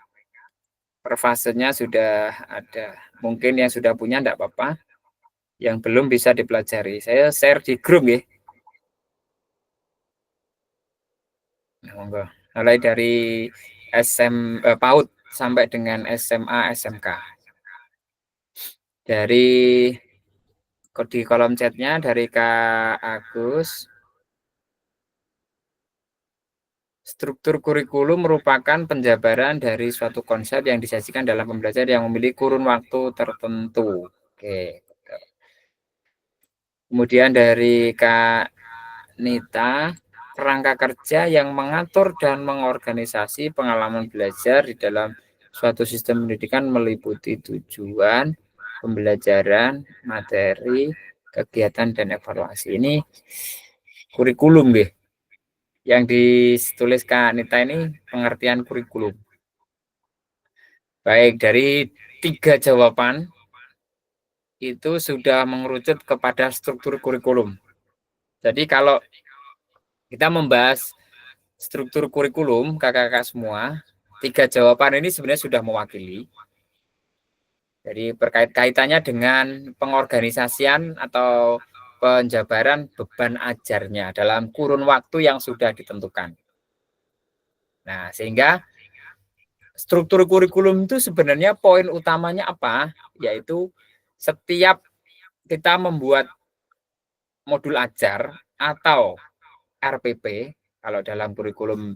per fasenya sudah ada. Mungkin yang sudah punya enggak apa-apa, yang belum bisa dipelajari. Saya share di grup ya. Nah, monggo. Mulai dari PAUD sampai dengan SMA, SMK. Dari di kolom chatnya dari Kak Agus, struktur kurikulum merupakan penjabaran dari suatu konsep yang disajikan dalam pembelajaran yang memiliki kurun waktu tertentu. Oke. Kemudian dari Kak Nita, kerangka kerja yang mengatur dan mengorganisasi pengalaman belajar di dalam suatu sistem pendidikan meliputi tujuan, pembelajaran, materi, kegiatan, dan evaluasi. Ini kurikulum deh. Yang ditulis Kak Nita ini pengertian kurikulum. Baik, dari 3 jawaban itu sudah mengerucut kepada struktur kurikulum. Jadi kalau kita membahas struktur kurikulum, kakak-kakak semua, 3 jawaban ini sebenarnya sudah mewakili. Jadi kaitannya dengan pengorganisasian atau penjabaran beban ajarnya dalam kurun waktu yang sudah ditentukan. Nah, sehingga struktur kurikulum itu sebenarnya poin utamanya apa? Yaitu setiap kita membuat modul ajar atau RPP, kalau dalam kurikulum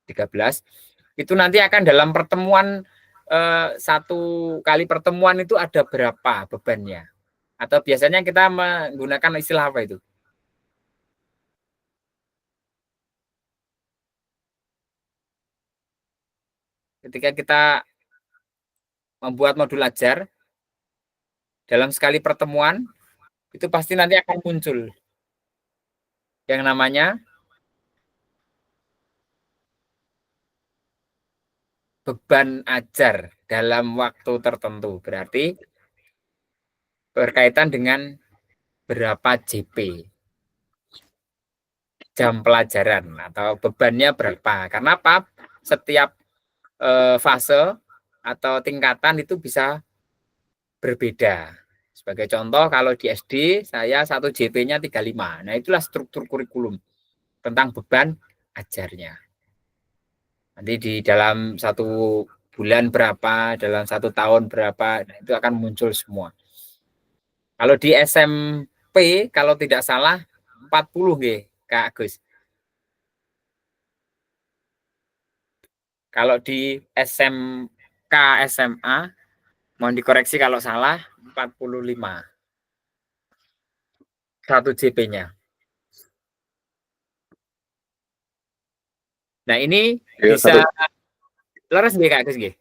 13, itu nanti akan dalam pertemuan, satu kali pertemuan itu ada berapa bebannya? Atau biasanya kita menggunakan istilah apa itu? Ketika kita membuat modul ajar, dalam sekali pertemuan, itu pasti nanti akan muncul yang namanya beban ajar dalam waktu tertentu. Berarti berkaitan dengan berapa JP, jam pelajaran, atau bebannya berapa. Karena apa? Setiap fase atau tingkatan itu bisa berbeda. Sebagai contoh, kalau di SD saya 1 JP-nya 35. Nah, itulah struktur kurikulum tentang beban ajarnya. Nanti di dalam 1 bulan berapa, dalam 1 tahun berapa, nah itu akan muncul semua. Kalau di SMP, kalau tidak salah 40 nggih, Kak Agus. Kalau di SMK, SMA, mohon dikoreksi kalau salah, 45. 1 JP-nya. Nah, ini bisa leres nggih Kak Agus nggih?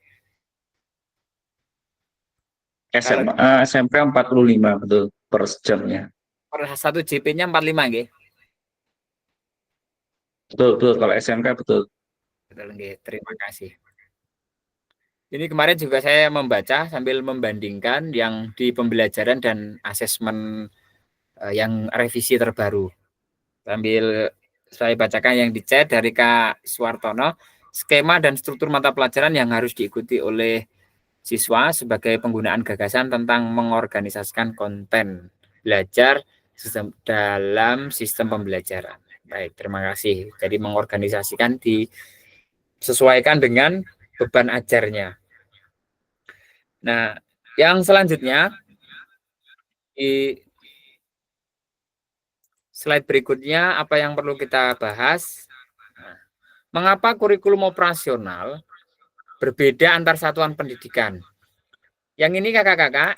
SMA, SMP 45 betul per jamnya. Per 1 JP-nya 45 nggih. Betul, betul. Kalau SMK betul. Betul nggih, terima kasih. Ini kemarin juga saya membaca sambil membandingkan yang di pembelajaran dan asesmen yang revisi terbaru. Sambil saya bacakan yang di chat dari Kak Suwartono, skema dan struktur mata pelajaran yang harus diikuti oleh siswa sebagai penggunaan gagasan tentang mengorganisasikan konten belajar dalam sistem pembelajaran. Baik, terima kasih. Jadi mengorganisasikan disesuaikan dengan beban ajarnya. Nah, yang selanjutnya di slide berikutnya apa yang perlu kita bahas? Nah, mengapa kurikulum operasional berbeda antar satuan pendidikan? Yang ini kakak-kakak,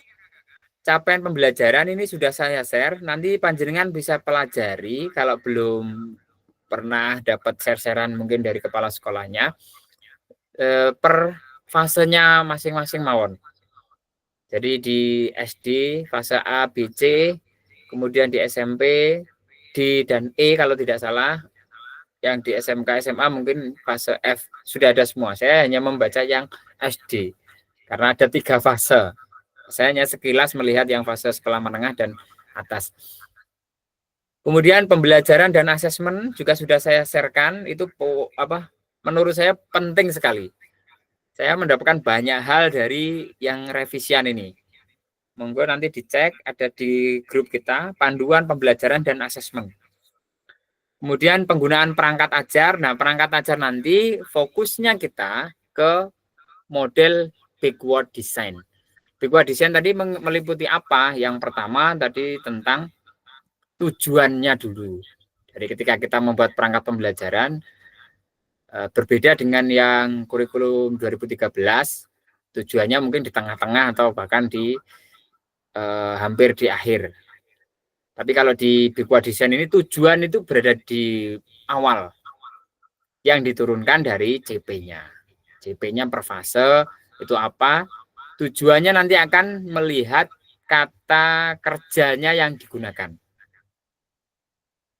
capaian pembelajaran ini sudah saya share. Nanti panjenengan bisa pelajari kalau belum pernah dapat share-sharean mungkin dari kepala sekolahnya per fasenya masing-masing mawon. Jadi di SD fase A, B, C, kemudian di SMP D dan E kalau tidak salah, yang di SMK, SMA mungkin fase F sudah ada semua. Saya hanya membaca yang SD karena ada 3 fase. Saya hanya sekilas melihat yang fase sekolah menengah dan atas. Kemudian pembelajaran dan asesmen juga sudah saya sharekan, itu menurut saya penting sekali. Saya mendapatkan banyak hal dari yang revisian ini. Monggo nanti dicek, ada di grup kita, panduan pembelajaran dan asesmen. Kemudian penggunaan perangkat ajar. Nah, perangkat ajar nanti fokusnya kita ke model backward design. Backward design tadi meliputi apa? Yang pertama tadi tentang tujuannya dulu. Jadi ketika kita membuat perangkat pembelajaran, berbeda dengan yang kurikulum 2013, tujuannya mungkin di tengah-tengah atau bahkan di hampir di akhir. Tapi kalau di backward design ini tujuan itu berada di awal yang diturunkan dari CP-nya. CP-nya per fase itu apa? Tujuannya nanti akan melihat kata kerjanya yang digunakan.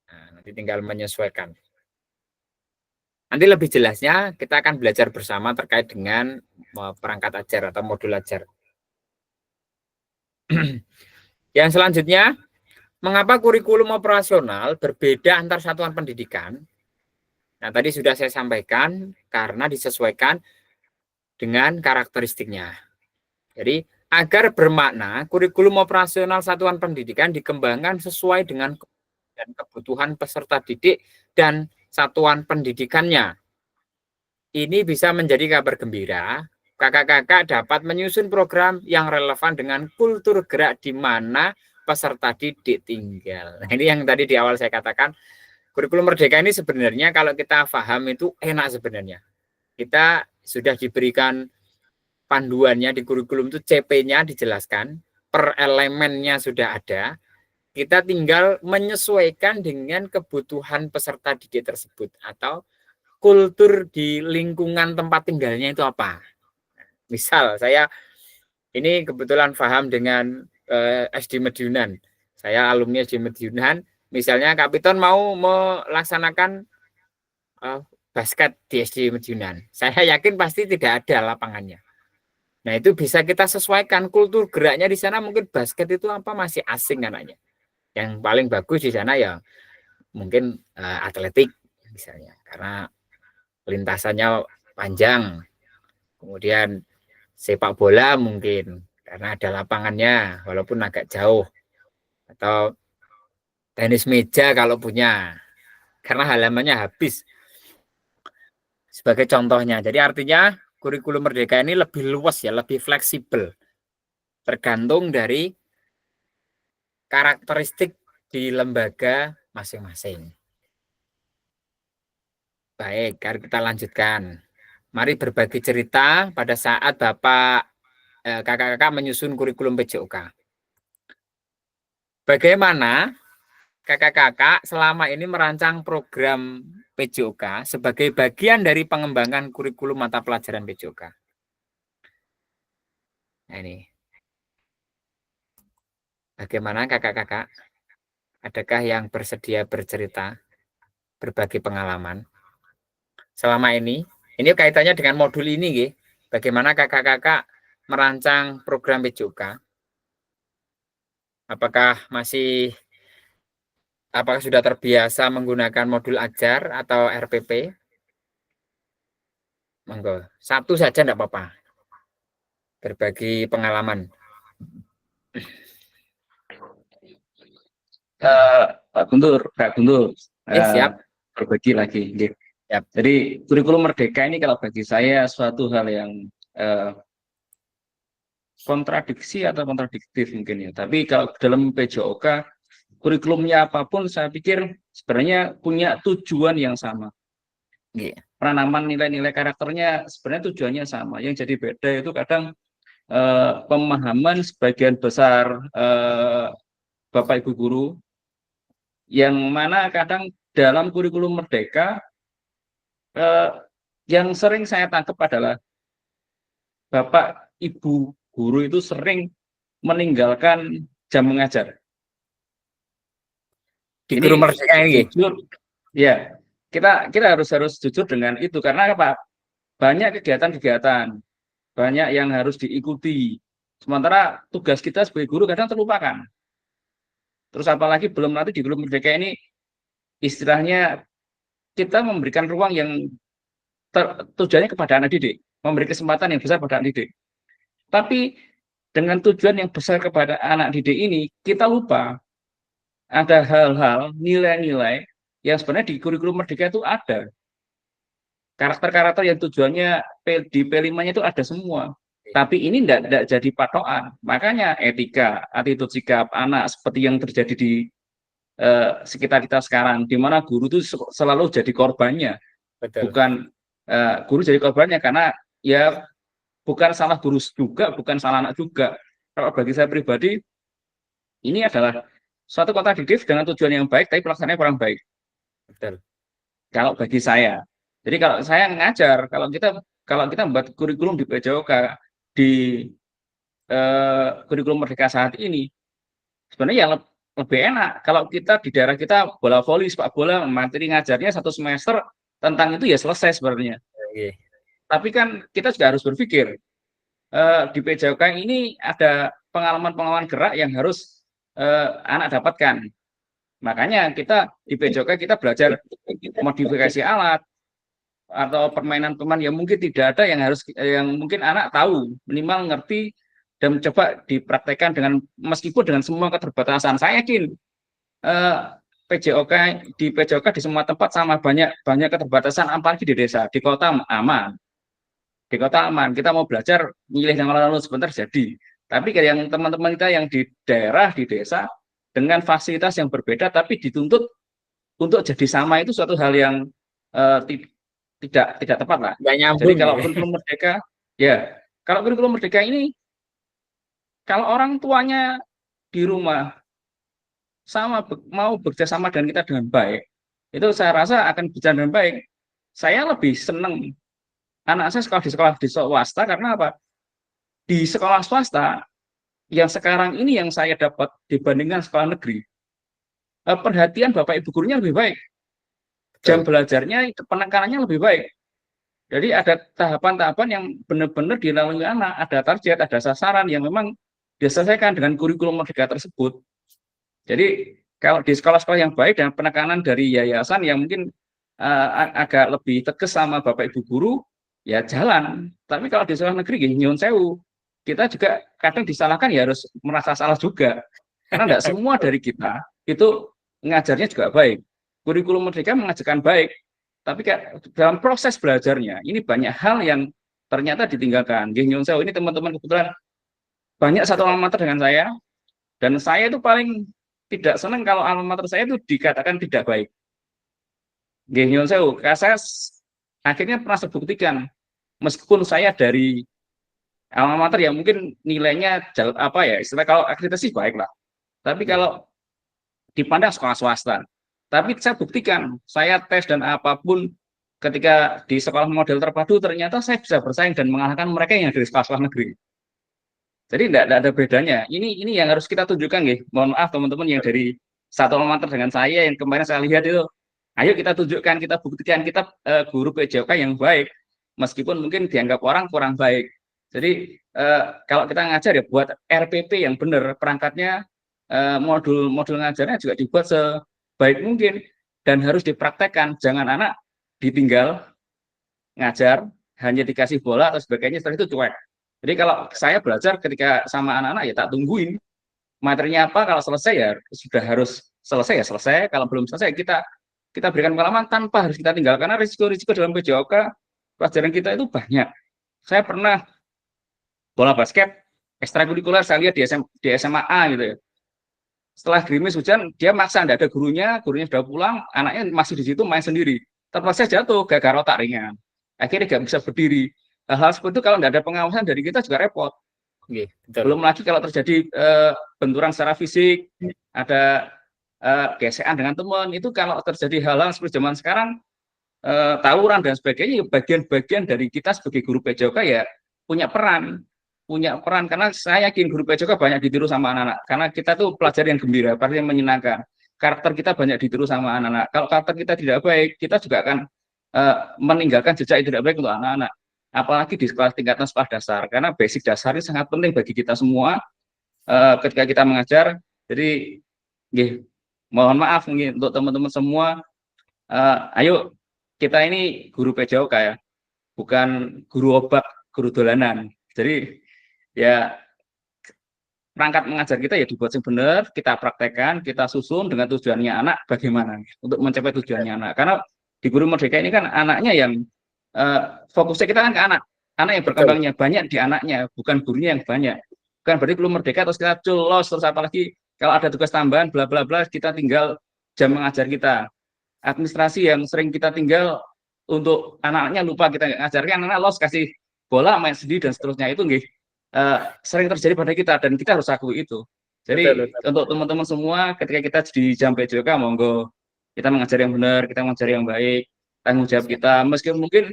Nah, nanti tinggal menyesuaikan. Nanti lebih jelasnya kita akan belajar bersama terkait dengan perangkat ajar atau modul ajar. Yang selanjutnya, mengapa kurikulum operasional berbeda antar satuan pendidikan? Nah, tadi sudah saya sampaikan karena disesuaikan dengan karakteristiknya. Jadi, agar bermakna, kurikulum operasional satuan pendidikan dikembangkan sesuai dengan kebutuhan peserta didik dan satuan pendidikannya. Ini bisa menjadi kabar gembira. Kakak-kakak dapat menyusun program yang relevan dengan kultur gerak di mana peserta didik tinggal. Nah, ini yang tadi di awal saya katakan, kurikulum merdeka ini sebenarnya kalau kita paham itu enak sebenarnya. Kita sudah diberikan panduannya di kurikulum itu, CP-nya dijelaskan, per elemennya sudah ada. Kita tinggal menyesuaikan dengan kebutuhan peserta didik tersebut atau kultur di lingkungan tempat tinggalnya itu apa. Misal saya ini kebetulan paham dengan SD Medyunan. Saya alumni SD Medyunan. Misalnya Kak Piton mau melaksanakan basket di SD Medyunan. Saya yakin pasti tidak ada lapangannya. Nah, itu bisa kita sesuaikan kultur geraknya di sana. Mungkin basket itu apa masih asing anaknya. Yang paling bagus di sana ya mungkin atletik misalnya, karena lintasannya panjang. Kemudian sepak bola mungkin karena ada lapangannya walaupun agak jauh. Atau tenis meja kalau punya, karena halamannya habis. Sebagai contohnya. Jadi artinya kurikulum merdeka ini lebih luas ya, lebih fleksibel. Tergantung dari karakteristik di lembaga masing-masing. Baik, kita lanjutkan. Mari berbagi cerita pada saat kakak-kakak menyusun kurikulum PJOK. Bagaimana kakak-kakak selama ini merancang program PJOK sebagai bagian dari pengembangan kurikulum mata pelajaran PJOK? Nah, ini. Bagaimana kakak-kakak? Adakah yang bersedia bercerita, berbagi pengalaman? Selama ini kaitannya dengan modul ini, bagaimana kakak-kakak merancang program PJOK? Apakah sudah terbiasa menggunakan modul ajar atau RPP? Monggo, satu saja enggak apa-apa. Berbagi pengalaman. Pak Guntur, Siap. berbagi lagi. Siap. Jadi kurikulum merdeka ini kalau bagi saya suatu hal yang kontradiksi atau kontradiktif mungkin ya. Tapi kalau dalam PJOK, kurikulumnya apapun saya pikir sebenarnya punya tujuan yang sama. Penanaman nilai-nilai karakternya sebenarnya tujuannya sama. Yang jadi beda itu kadang pemahaman sebagian besar Bapak Ibu guru, yang mana kadang dalam kurikulum merdeka yang sering saya tangkap adalah Bapak Ibu guru itu sering meninggalkan jam mengajar. Di guru merdeka ini. Jujur, ya kita harus jujur dengan itu, karena apa? Banyak kegiatan-kegiatan, banyak yang harus diikuti. Sementara tugas kita sebagai guru kadang terlupakan. Terus apalagi belum nanti di guru merdeka ini istilahnya kita memberikan ruang yang tujuannya kepada anak didik, memberi kesempatan yang besar pada anak didik. Tapi dengan tujuan yang besar kepada anak didik ini, kita lupa ada hal-hal, nilai-nilai yang sebenarnya di kurikulum merdeka itu ada. Karakter-karakter yang tujuannya di P5-nya itu ada semua. Tapi ini tidak jadi patokan. Makanya etika, attitude sikap anak seperti yang terjadi di sekitar kita sekarang, di mana guru itu selalu jadi korbannya. Betul. Bukan guru jadi korbannya karena ya bukan salah guru juga, bukan salah anak juga. Kalau bagi saya pribadi, ini adalah suatu kontradiktif dengan tujuan yang baik, tapi pelaksanaannya kurang baik. Betul. Kalau bagi saya. Jadi kalau saya ngajar, kalau kita membuat kurikulum di PJOK, di kurikulum merdeka saat ini, sebenarnya yang lebih enak kalau kita di daerah kita bola voli, sepak bola, materi ngajarnya 1 semester tentang itu ya selesai sebenarnya. Oke. Tapi kan kita juga harus berpikir di PJOK ini ada pengalaman-pengalaman gerak yang harus anak dapatkan. Makanya kita di PJOK kita belajar modifikasi alat atau permainan-permainan yang mungkin tidak ada yang mungkin anak tahu, minimal ngerti dan mencoba dipraktekkan meskipun dengan semua keterbatasan. Saya yakin PJOK di semua tempat sama, banyak keterbatasan, apalagi di desa. Di kota aman. Di kota aman, kita mau belajar milih yang lalu sebentar jadi. Tapi kayak yang teman-teman kita yang di daerah, di desa, dengan fasilitas yang berbeda, tapi dituntut untuk jadi sama, itu suatu hal yang tidak tepat lah. Nggak nyambung. Jadi kalau kurikulum merdeka, ya kalau kurikulum merdeka ini, kalau orang tuanya di rumah mau bekerja sama dengan kita dengan baik, itu saya rasa akan berjalan dengan baik. Saya lebih senang anak saya sekolah di swasta karena apa? Di sekolah swasta yang sekarang ini yang saya dapat dibandingkan sekolah negeri, perhatian Bapak Ibu gurunya lebih baik, jam belajarnya penekanannya lebih baik. Jadi ada tahapan-tahapan yang benar-benar dilalui anak, ada target, ada sasaran yang memang diselesaikan dengan kurikulum merdeka tersebut. Jadi kalau di sekolah-sekolah yang baik dan penekanan dari yayasan yang mungkin agak lebih tegas sama Bapak Ibu guru, ya jalan. Tapi kalau di sekolah negeri, nyun sewu, kita juga kadang disalahkan, ya harus merasa salah juga. Karena tidak semua dari kita itu ngajarnya juga baik. Kurikulum merdeka mengajarkan baik, tapi dalam proses belajarnya ini banyak hal yang ternyata ditinggalkan. Nyun sewu, ini teman-teman kebetulan banyak satu alma mater dengan saya, dan saya itu paling tidak senang kalau alma mater saya itu dikatakan tidak baik. Nyun sewu, saya akhirnya pernah sebuktikan, meskipun saya dari alma mater yang mungkin nilainya istilah kalau akreditasi baik lah, tapi kalau dipandang sekolah swasta, tapi saya buktikan, saya tes dan apapun ketika di sekolah model terpadu ternyata saya bisa bersaing dan mengalahkan mereka yang dari sekolah negeri. Jadi tidak ada bedanya. Ini yang harus kita tunjukkan, nggih. Mohon maaf teman-teman yang dari satu alma mater dengan saya yang kemarin saya lihat itu, ayo kita tunjukkan, kita buktikan kita guru PJOK yang baik, meskipun mungkin dianggap orang kurang baik. Jadi kalau kita ngajar ya buat RPP yang benar, perangkatnya modul ngajarnya juga dibuat sebaik mungkin dan harus dipraktekkan. Jangan anak ditinggal ngajar hanya dikasih bola atau sebagainya, setelah itu cuek. Jadi kalau saya belajar ketika sama anak-anak ya tak tungguin materinya apa, kalau selesai ya sudah harus selesai ya selesai, kalau belum selesai kita berikan pengalaman tanpa harus kita tinggal, karena risiko-risiko dalam PJOK pelajaran kita itu banyak. Saya pernah bola basket ekstrakurikuler saya lihat di SMA A gitu ya. Setelah gerimis hujan, dia maksa, tidak ada gurunya sudah pulang, anaknya masih di situ main sendiri. Terpaksa jatuh gara-gara otak ringan. Akhirnya nggak bisa berdiri. Hal seperti itu kalau tidak ada pengawasan dari kita juga repot. Oke, betul. Belum lagi kalau terjadi benturan secara fisik, ada gesekan dengan teman, itu kalau terjadi hal-hal seperti zaman sekarang, tawuran dan sebagainya, bagian-bagian dari kita sebagai guru PJOK ya punya peran karena saya yakin guru PJOK banyak ditiru sama anak-anak, karena kita tuh pelajar yang gembira, pelajar yang menyenangkan. Karakter kita banyak ditiru sama anak-anak. Kalau karakter kita tidak baik, kita juga akan meninggalkan jejak yang tidak baik untuk anak-anak. Apalagi di tingkatan sekolah dasar, karena basic dasar ini sangat penting bagi kita semua ketika kita mengajar. Jadi, mohon maaf untuk teman-teman semua, ayo kita ini guru PJOK ya, bukan guru obat, guru dolanan. Jadi ya perangkat mengajar kita ya dibuat yang benar, kita praktekkan, kita susun dengan tujuannya anak bagaimana untuk mencapai tujuannya anak. Karena di guru merdeka ini kan anaknya yang fokusnya kita kan ke anak yang berkembangnya banyak di anaknya, bukan gurunya yang banyak. Bukan berarti guru merdeka terus kita culos terus apalagi kalau ada tugas tambahan bla bla bla kita tinggal jam mengajar kita. Administrasi yang sering kita tinggal untuk anak-anaknya lupa kita ngajarkan, anak los kasih bola main sendiri dan seterusnya, itu sering terjadi pada kita dan kita harus akui itu. Jadi betul. Untuk teman-teman semua ketika kita di jam PJOK monggo kita mengajar yang benar, kita mengajar yang baik, tanggung jawab kita. Meskipun mungkin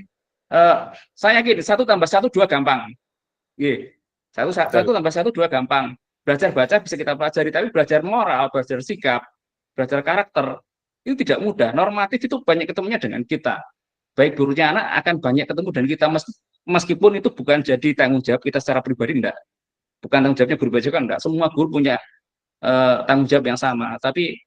saya yakin 1 tambah 1 2 gampang. 1 tambah 1 2 gampang. Belajar baca bisa kita pelajari, tapi belajar moral, belajar sikap, belajar karakter itu tidak mudah. Normatif itu banyak ketemunya dengan kita. baik gurunya anak akan banyak ketemu dan kita meskipun itu bukan jadi tanggung jawab kita secara pribadi, enggak, bukan tanggung jawabnya guru BK kan, enggak, semua guru punya tanggung jawab yang sama, tapi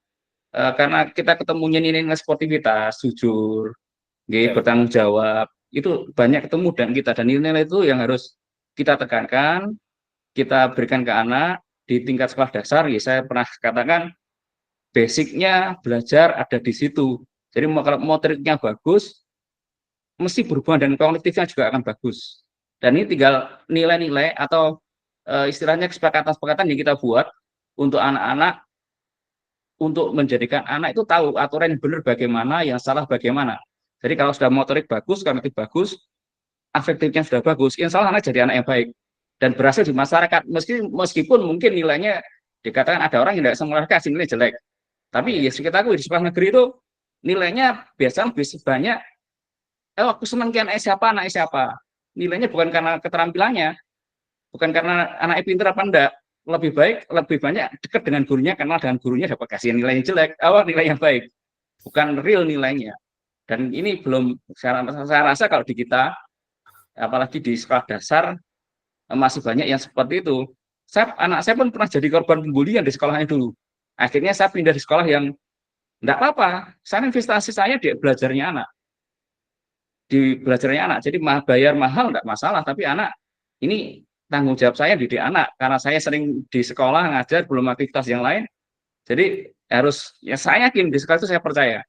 karena kita ketemunya nilai sportivitas, jujur, bertanggung jawab, itu banyak ketemu dan kita, dan nilai itu yang harus kita tekankan, kita berikan ke anak di tingkat sekolah dasar. Ya, saya pernah katakan basicnya belajar ada di situ. Jadi kalau motoriknya bagus, mesti berhubungan dan kognitifnya juga akan bagus. Dan ini tinggal nilai-nilai atau istilahnya kesepakatan-kesepakatan yang kita buat untuk anak-anak, untuk menjadikan anak itu tahu aturan yang benar bagaimana, yang salah bagaimana. Jadi kalau sudah motorik bagus, kognitif bagus, afektifnya sudah bagus, insya Allah anak jadi anak yang baik dan berhasil di masyarakat. Meskipun mungkin nilainya dikatakan ada orang yang tidak semua kasih nilai jelek, tapi ya kita akui di sekolah negeri itu nilainya biasanya lebih banyak. Aku senang kian anak siapa. Nilainya bukan karena keterampilannya, bukan karena anaknya pintar apa enggak. Lebih baik, lebih banyak dekat dengan gurunya, karena dengan gurunya dapat kasih nilai yang jelek, nilai yang baik, bukan real nilainya. Dan ini belum, saya rasa kalau di kita, apalagi di sekolah dasar, masih banyak yang seperti itu. Anak saya pun pernah jadi korban pembulian di sekolahnya dulu. Akhirnya saya pindah di sekolah yang enggak apa-apa, saya investasi saya di belajarnya anak. Jadi bayar mahal enggak masalah, tapi anak ini tanggung jawab saya didik anak, karena saya sering di sekolah ngajar, belum aktivitas yang lain. Jadi harus, ya saya yakin di sekolah itu saya percaya.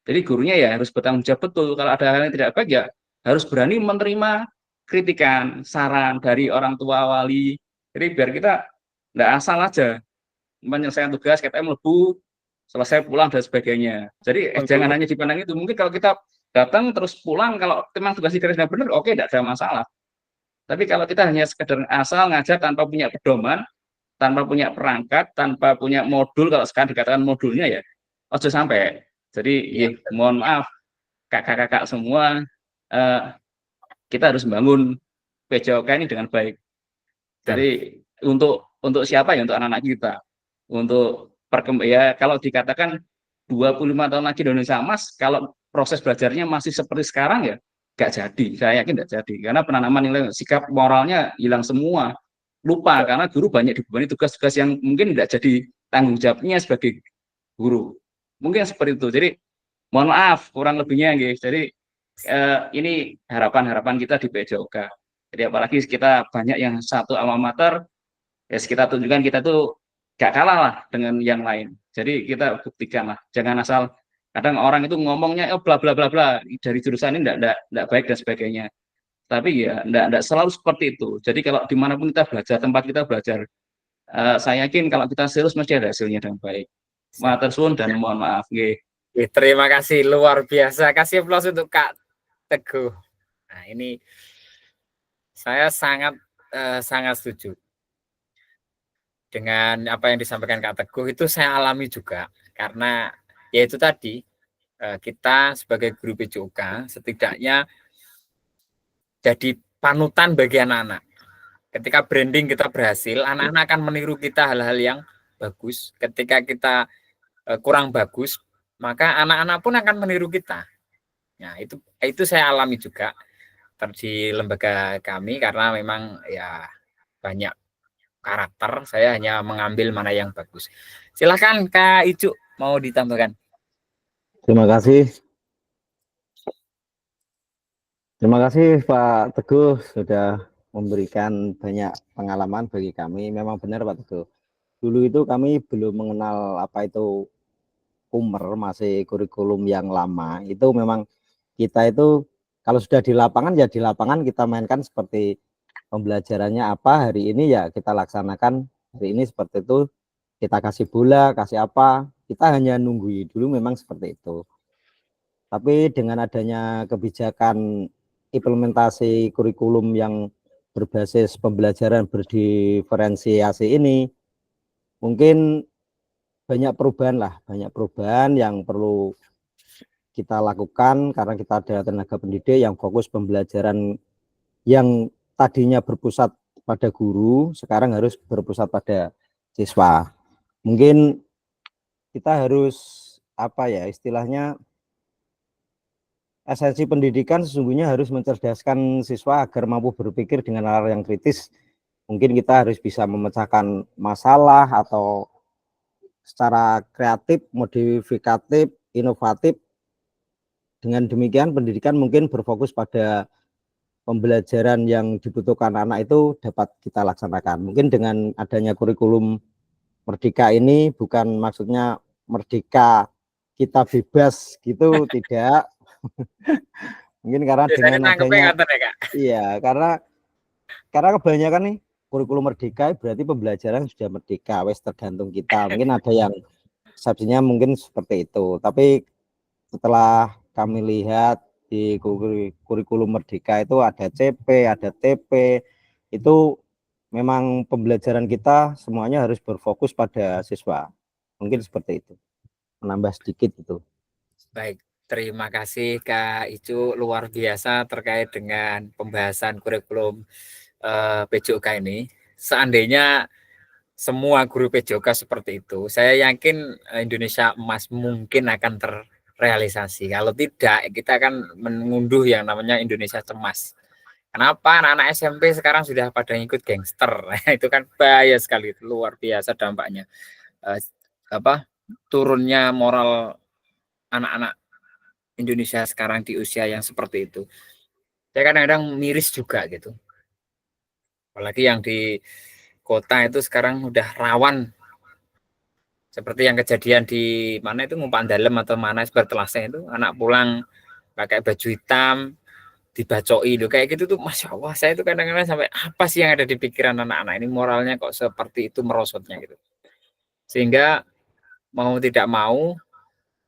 Jadi gurunya ya harus bertanggung jawab betul. Kalau ada hal yang tidak baik ya harus berani menerima kritikan, saran dari orang tua, wali. Jadi biar kita tidak asal aja menyelesaikan tugas, kita melebu, selesai pulang dan sebagainya. Jadi jangan hanya dipandang itu. Mungkin kalau kita datang terus pulang, kalau memang tugas tidak benar, oke, tidak ada masalah. Tapi kalau kita hanya sekedar asal ngajar tanpa punya pedoman, tanpa punya perangkat, tanpa punya modul, kalau sekarang dikatakan modulnya ya, ojo sampai. Jadi ya, mohon maaf kakak-kakak semua, kita harus membangun PJOK ini dengan baik. Jadi untuk siapa ya? Untuk anak-anak kita. Untuk ya kalau dikatakan 25 tahun lagi Indonesia emas, kalau proses belajarnya masih seperti sekarang ya nggak jadi. Saya yakin nggak jadi, karena penanaman nilai, sikap moralnya hilang semua, lupa, karena guru banyak dibebani tugas-tugas yang mungkin nggak jadi tanggung jawabnya sebagai guru. Mungkin seperti itu. Jadi mohon maaf kurang lebihnya, guys. Jadi ini harapan kita di PJOK. Jadi apalagi kita banyak yang satu alma mater, ya kita tunjukkan kita tuh gak kalah lah dengan yang lain. Jadi kita buktikan lah, jangan asal, kadang orang itu ngomongnya bla bla bla bla dari jurusan ini enggak baik dan sebagainya. Tapi ya enggak selalu seperti itu. Jadi kalau dimanapun kita belajar, tempat kita belajar, saya yakin kalau kita serius mesti ada hasilnya dengan baik. Matur suwun dan mohon maaf, nggih. Terima kasih, luar biasa. Kasih aplaus untuk Kak Teguh. Nah, ini saya sangat setuju dengan apa yang disampaikan Kak Teguh. Itu saya alami juga, karena yaitu tadi kita sebagai guru PJOK setidaknya jadi panutan bagi anak-anak. Ketika branding kita berhasil, anak-anak akan meniru kita hal-hal yang bagus. Ketika kita kurang bagus, maka anak-anak pun akan meniru kita. Nah, itu saya alami juga di lembaga kami, karena memang ya banyak karakter, saya hanya mengambil mana yang bagus. Silakan Kak Icu, mau ditambahkan. Terima kasih Pak Teguh sudah memberikan banyak pengalaman bagi kami. Memang benar Pak Teguh. Dulu itu kami belum mengenal apa itu Kumer, masih kurikulum yang lama. Itu memang kita itu kalau sudah di lapangan ya di lapangan kita mainkan seperti pembelajarannya apa hari ini ya kita laksanakan hari ini seperti itu. Kita kasih bola, kasih apa, kita hanya nunggu dulu, memang seperti itu. Tapi dengan adanya kebijakan implementasi kurikulum yang berbasis pembelajaran berdiferensiasi ini, mungkin banyak perubahan yang perlu kita lakukan, karena kita ada tenaga pendidik yang fokus pembelajaran yang tadinya berpusat pada guru, sekarang harus berpusat pada siswa. Mungkin kita harus istilahnya esensi pendidikan sesungguhnya harus mencerdaskan siswa agar mampu berpikir dengan nalar yang kritis. Mungkin kita harus bisa memecahkan masalah atau secara kreatif, modifikatif, inovatif. Dengan demikian pendidikan mungkin berfokus pada pembelajaran yang dibutuhkan anak itu dapat kita laksanakan. Mungkin dengan adanya kurikulum merdeka ini bukan maksudnya merdeka kita bebas gitu, tidak. Mungkin karena dengan adanya iya, karena kebanyakan nih kurikulum merdeka berarti pembelajaran sudah merdeka, wes tergantung kita. Mungkin ada yang persepsinya mungkin seperti itu. Tapi setelah kami lihat di kurikulum merdeka itu ada CP, ada TP, itu memang pembelajaran kita semuanya harus berfokus pada siswa. Mungkin seperti itu. Menambah sedikit itu. Baik, terima kasih Kak Icu, luar biasa terkait dengan pembahasan kurikulum PJOK ini. Seandainya semua guru PJOK seperti itu, saya yakin Indonesia Emas mungkin akan terrealisasi. Kalau tidak, kita akan mengunduh yang namanya Indonesia Cemas. Kenapa anak-anak SMP sekarang sudah pada ikut gangster? Itu kan bahaya sekali, luar biasa dampaknya. Turunnya moral anak-anak Indonesia sekarang di usia yang seperti itu. Saya kadang-kadang miris juga gitu. Apalagi yang di kota itu sekarang udah rawan. Seperti yang kejadian di mana itu Ngumpan Dalem atau mana Bertelaseh itu, anak pulang pakai baju hitam, dibacoi loh kayak gitu tuh, Masya Allah, saya itu kadang-kadang sampai apa sih yang ada di pikiran anak-anak ini, moralnya kok seperti itu merosotnya gitu. Sehingga mau tidak mau,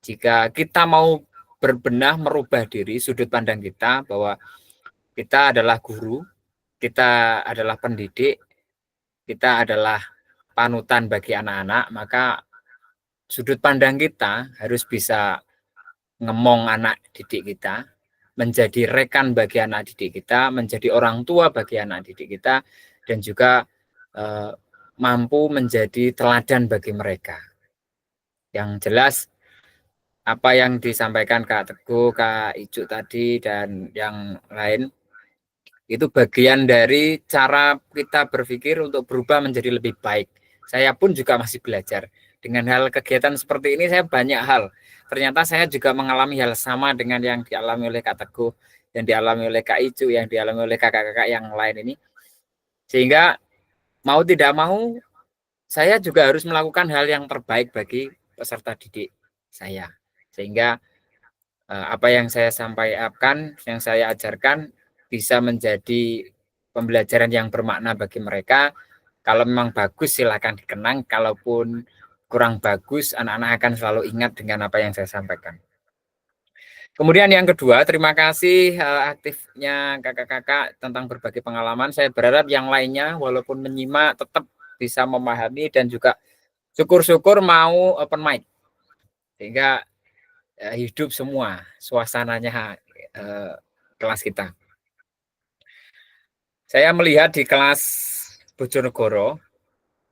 jika kita mau berbenah merubah diri, sudut pandang kita bahwa kita adalah guru, kita adalah pendidik, kita adalah panutan bagi anak-anak, maka sudut pandang kita harus bisa ngemong anak didik kita, menjadi rekan bagi anak didik kita, menjadi orang tua bagi anak didik kita, dan juga mampu menjadi teladan bagi mereka. Yang jelas apa yang disampaikan Kak Teguh, Kak Icu tadi, dan yang lain, itu bagian dari cara kita berpikir untuk berubah menjadi lebih baik. Saya pun juga masih belajar. Dengan hal kegiatan seperti ini, saya banyak hal. Ternyata saya juga mengalami hal sama dengan yang dialami oleh Kak Teguh, yang dialami oleh Kak Icu, yang dialami oleh kakak-kakak yang lain ini. Sehingga mau tidak mau, saya juga harus melakukan hal yang terbaik bagi peserta didik saya. Sehingga apa yang saya sampaikan, yang saya ajarkan bisa menjadi pembelajaran yang bermakna bagi mereka. Kalau memang bagus silakan dikenang, kalaupun kurang bagus anak-anak akan selalu ingat dengan apa yang saya sampaikan. Kemudian yang kedua, terima kasih aktifnya kakak-kakak tentang berbagi pengalaman. Saya berharap yang lainnya walaupun menyimak tetap bisa memahami dan juga syukur-syukur mau open mic. Sehingga hidup semua suasananya kelas kita. Saya melihat di kelas Bojonegoro,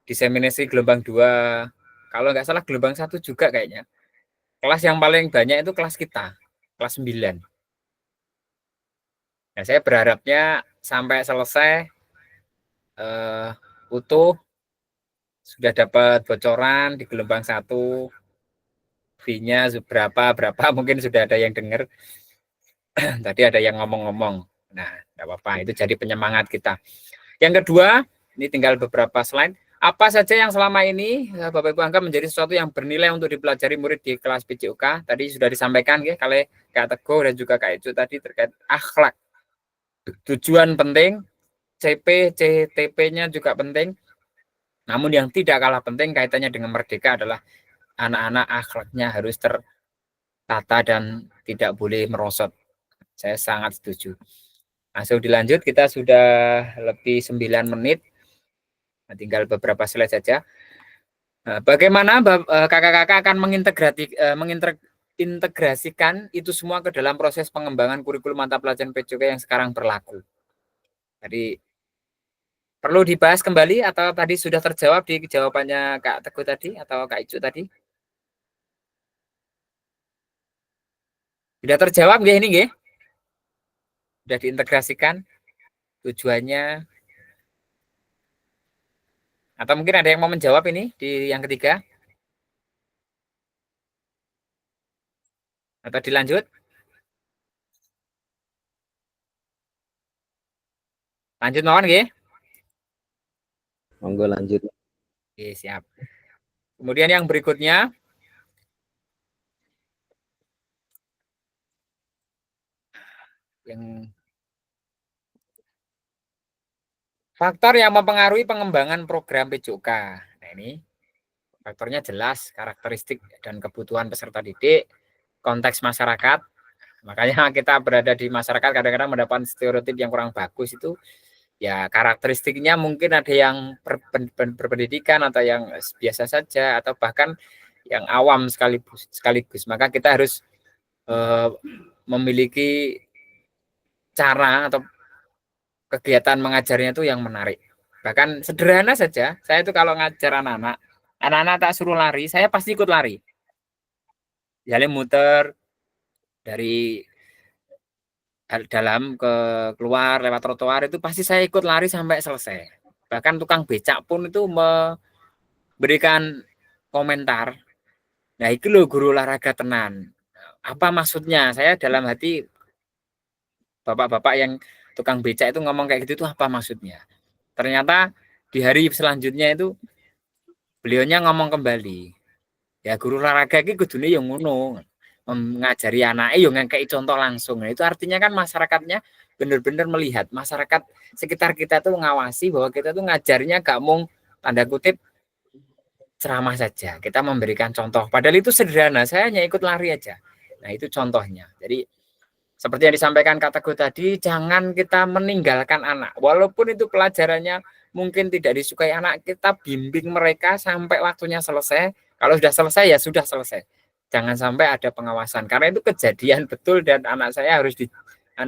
diseminasi gelombang 2, kalau nggak salah gelombang 1 juga kayaknya. Kelas yang paling banyak itu kelas kita, kelas 9. Nah, saya berharapnya sampai selesai utuh, sudah dapat bocoran di gelombang 1, fee-nya berapa, mungkin sudah ada yang dengar. Tadi ada yang ngomong-ngomong. Nah, tidak apa-apa, itu jadi penyemangat kita. Yang kedua, ini tinggal beberapa slide. Apa saja yang selama ini Bapak Ibu anggap menjadi sesuatu yang bernilai untuk dipelajari murid di kelas PJOK? Tadi sudah disampaikan ya, oleh Kak Teguh dan juga Kak Icu tadi terkait akhlak. Tujuan penting, CP, CTP-nya juga penting. Namun yang tidak kalah penting kaitannya dengan merdeka adalah anak-anak akhlaknya harus tertata dan tidak boleh merosot. Saya sangat setuju. Langsung dilanjut, kita sudah lebih 9 menit. Nah, tinggal beberapa slide saja. Bagaimana kakak-kakak akan mengintegrasikan itu semua ke dalam proses pengembangan kurikulum mata pelajaran PJOK yang sekarang berlaku? Jadi perlu dibahas kembali atau tadi sudah terjawab di jawabannya Kak Teguh tadi atau Kak Icu tadi? Sudah terjawab nggih ini nggih? Sudah diintegrasikan tujuannya? Atau mungkin ada yang mau menjawab ini di yang ketiga? Atau dilanjut? Lanjut mawon nggih? Monggo lanjut. Oke, siap. Kemudian yang berikutnya, yang faktor yang mempengaruhi pengembangan program PJOK. Nah, ini faktornya jelas, karakteristik dan kebutuhan peserta didik, konteks masyarakat. Makanya kita berada di masyarakat kadang-kadang mendapat stereotip yang kurang bagus itu. Ya, karakteristiknya mungkin ada yang berpendidikan atau yang biasa saja atau bahkan yang awam sekaligus. Maka kita harus memiliki cara atau kegiatan mengajarnya itu yang menarik. Bahkan sederhana saja, saya itu kalau ngajar anak-anak tak suruh lari, saya pasti ikut lari. Jalan muter dari dalam ke keluar lewat trotoar itu pasti saya ikut lari sampai selesai. Bahkan tukang becak pun itu memberikan komentar. Nah, itu loh guru olahraga tenan. Apa maksudnya? Saya dalam hati bapak-bapak yang tukang becak itu ngomong kayak gitu itu apa maksudnya? Ternyata di hari selanjutnya itu beliaunya ngomong kembali. Ya guru olahraga iki kudune yang ngono. Mengajari anaknya yang ngekei contoh langsung. Nah, itu artinya kan masyarakatnya benar-benar melihat, masyarakat sekitar kita tuh mengawasi bahwa kita tuh ngajarnya gak mau tanda kutip ceramah saja. Kita memberikan contoh. Padahal itu sederhana, saya hanya ikut lari aja. Nah, itu contohnya. Jadi seperti yang disampaikan Kak Teguh tadi, jangan kita meninggalkan anak. Walaupun itu pelajarannya mungkin tidak disukai anak, kita bimbing mereka sampai waktunya selesai. Kalau sudah selesai, ya sudah selesai. Jangan sampai ada pengawasan. Karena itu kejadian betul dan anak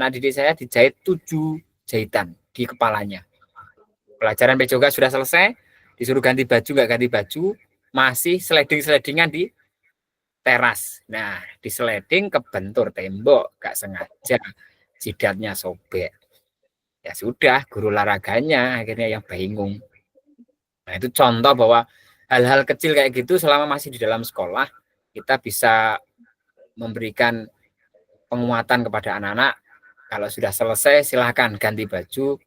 didik saya dijahit 7 jahitan di kepalanya. Pelajaran PJOK sudah selesai, disuruh ganti baju, nggak ganti baju, masih sliding-slidingan di teras. Nah, di sliding kebentur tembok, gak sengaja jidatnya sobek. Ya sudah, guru olahraganya akhirnya yang bingung. Nah, itu contoh bahwa hal-hal kecil kayak gitu selama masih di dalam sekolah, kita bisa memberikan penguatan kepada anak-anak. Kalau sudah selesai, silahkan ganti baju.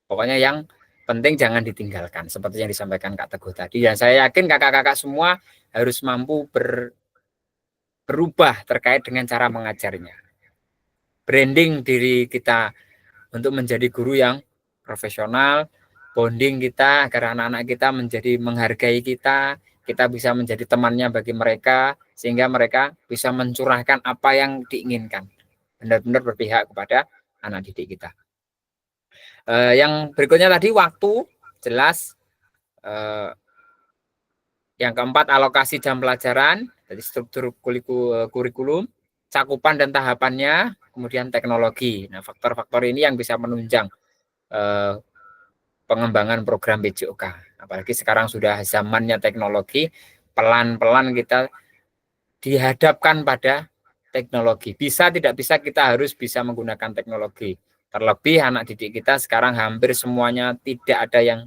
Pokoknya yang penting jangan ditinggalkan, seperti yang disampaikan Kak Teguh tadi. Dan saya yakin kakak-kakak semua harus mampu berubah terkait dengan cara mengajarnya. Branding diri kita untuk menjadi guru yang profesional, bonding kita agar anak-anak kita menjadi menghargai kita bisa menjadi temannya bagi mereka, sehingga mereka bisa mencurahkan apa yang diinginkan. Benar-benar berpihak kepada anak didik kita. Yang berikutnya tadi waktu, jelas. Yang keempat, alokasi jam pelajaran, jadi struktur kurikulum, cakupan dan tahapannya, kemudian teknologi. Nah, faktor-faktor ini yang bisa menunjang pengembangan program PJOK. Apalagi sekarang sudah zamannya teknologi, pelan-pelan kita dihadapkan pada teknologi. Bisa tidak bisa kita harus bisa menggunakan teknologi. Terlebih anak didik kita sekarang hampir semuanya tidak ada yang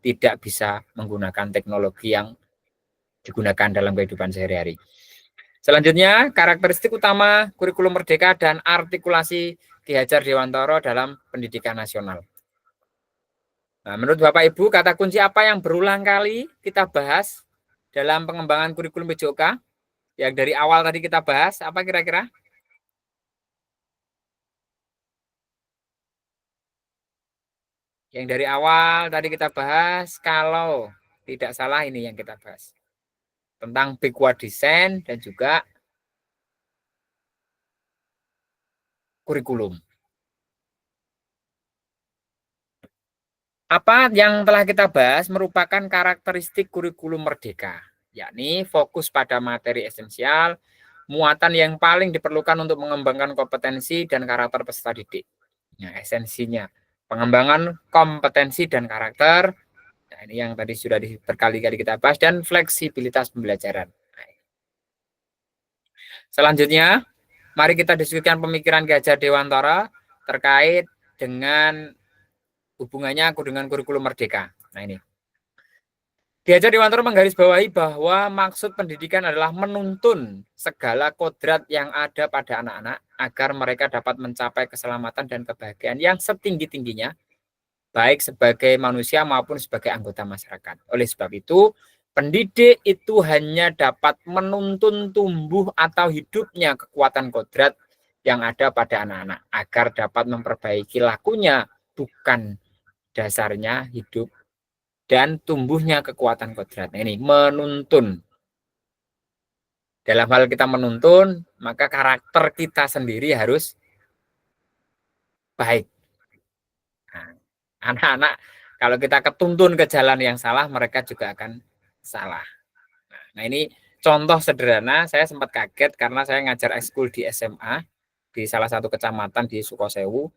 tidak bisa menggunakan teknologi yang digunakan dalam kehidupan sehari-hari. Selanjutnya, karakteristik utama kurikulum merdeka dan artikulasi Ki Hajar Dewantara dalam pendidikan nasional. Nah, menurut Bapak Ibu, kata kunci apa yang berulang kali kita bahas dalam pengembangan kurikulum PJOK? Yang dari awal tadi kita bahas, apa kira-kira? Yang dari awal tadi kita bahas, kalau tidak salah ini yang kita bahas. Tentang backward design dan juga kurikulum. Apa yang telah kita bahas merupakan karakteristik kurikulum merdeka, yakni fokus pada materi esensial, muatan yang paling diperlukan untuk mengembangkan kompetensi dan karakter peserta didik. Nah, esensinya, pengembangan kompetensi dan karakter, nah, ini yang tadi sudah berkali-kali kita bahas, dan fleksibilitas pembelajaran. Selanjutnya, mari kita diskusikan pemikiran Ki Hajar Dewantara terkait dengan hubungannya dengan kurikulum merdeka. Nah ini. Ki Hajar Dewantara menggarisbawahi bahwa maksud pendidikan adalah menuntun segala kodrat yang ada pada anak-anak agar mereka dapat mencapai keselamatan dan kebahagiaan yang setinggi-tingginya, baik sebagai manusia maupun sebagai anggota masyarakat. Oleh sebab itu, pendidik itu hanya dapat menuntun tumbuh atau hidupnya kekuatan kodrat yang ada pada anak-anak agar dapat memperbaiki lakunya, bukan dasarnya hidup dan tumbuhnya kekuatan kodrat. Ini menuntun. Dalam hal kita menuntun, maka karakter kita sendiri harus baik. Nah, anak-anak kalau kita ketuntun ke jalan yang salah, mereka juga akan salah. Nah ini contoh sederhana, saya sempat kaget karena saya ngajar ekskul di SMA, di salah satu kecamatan di Sukosewu.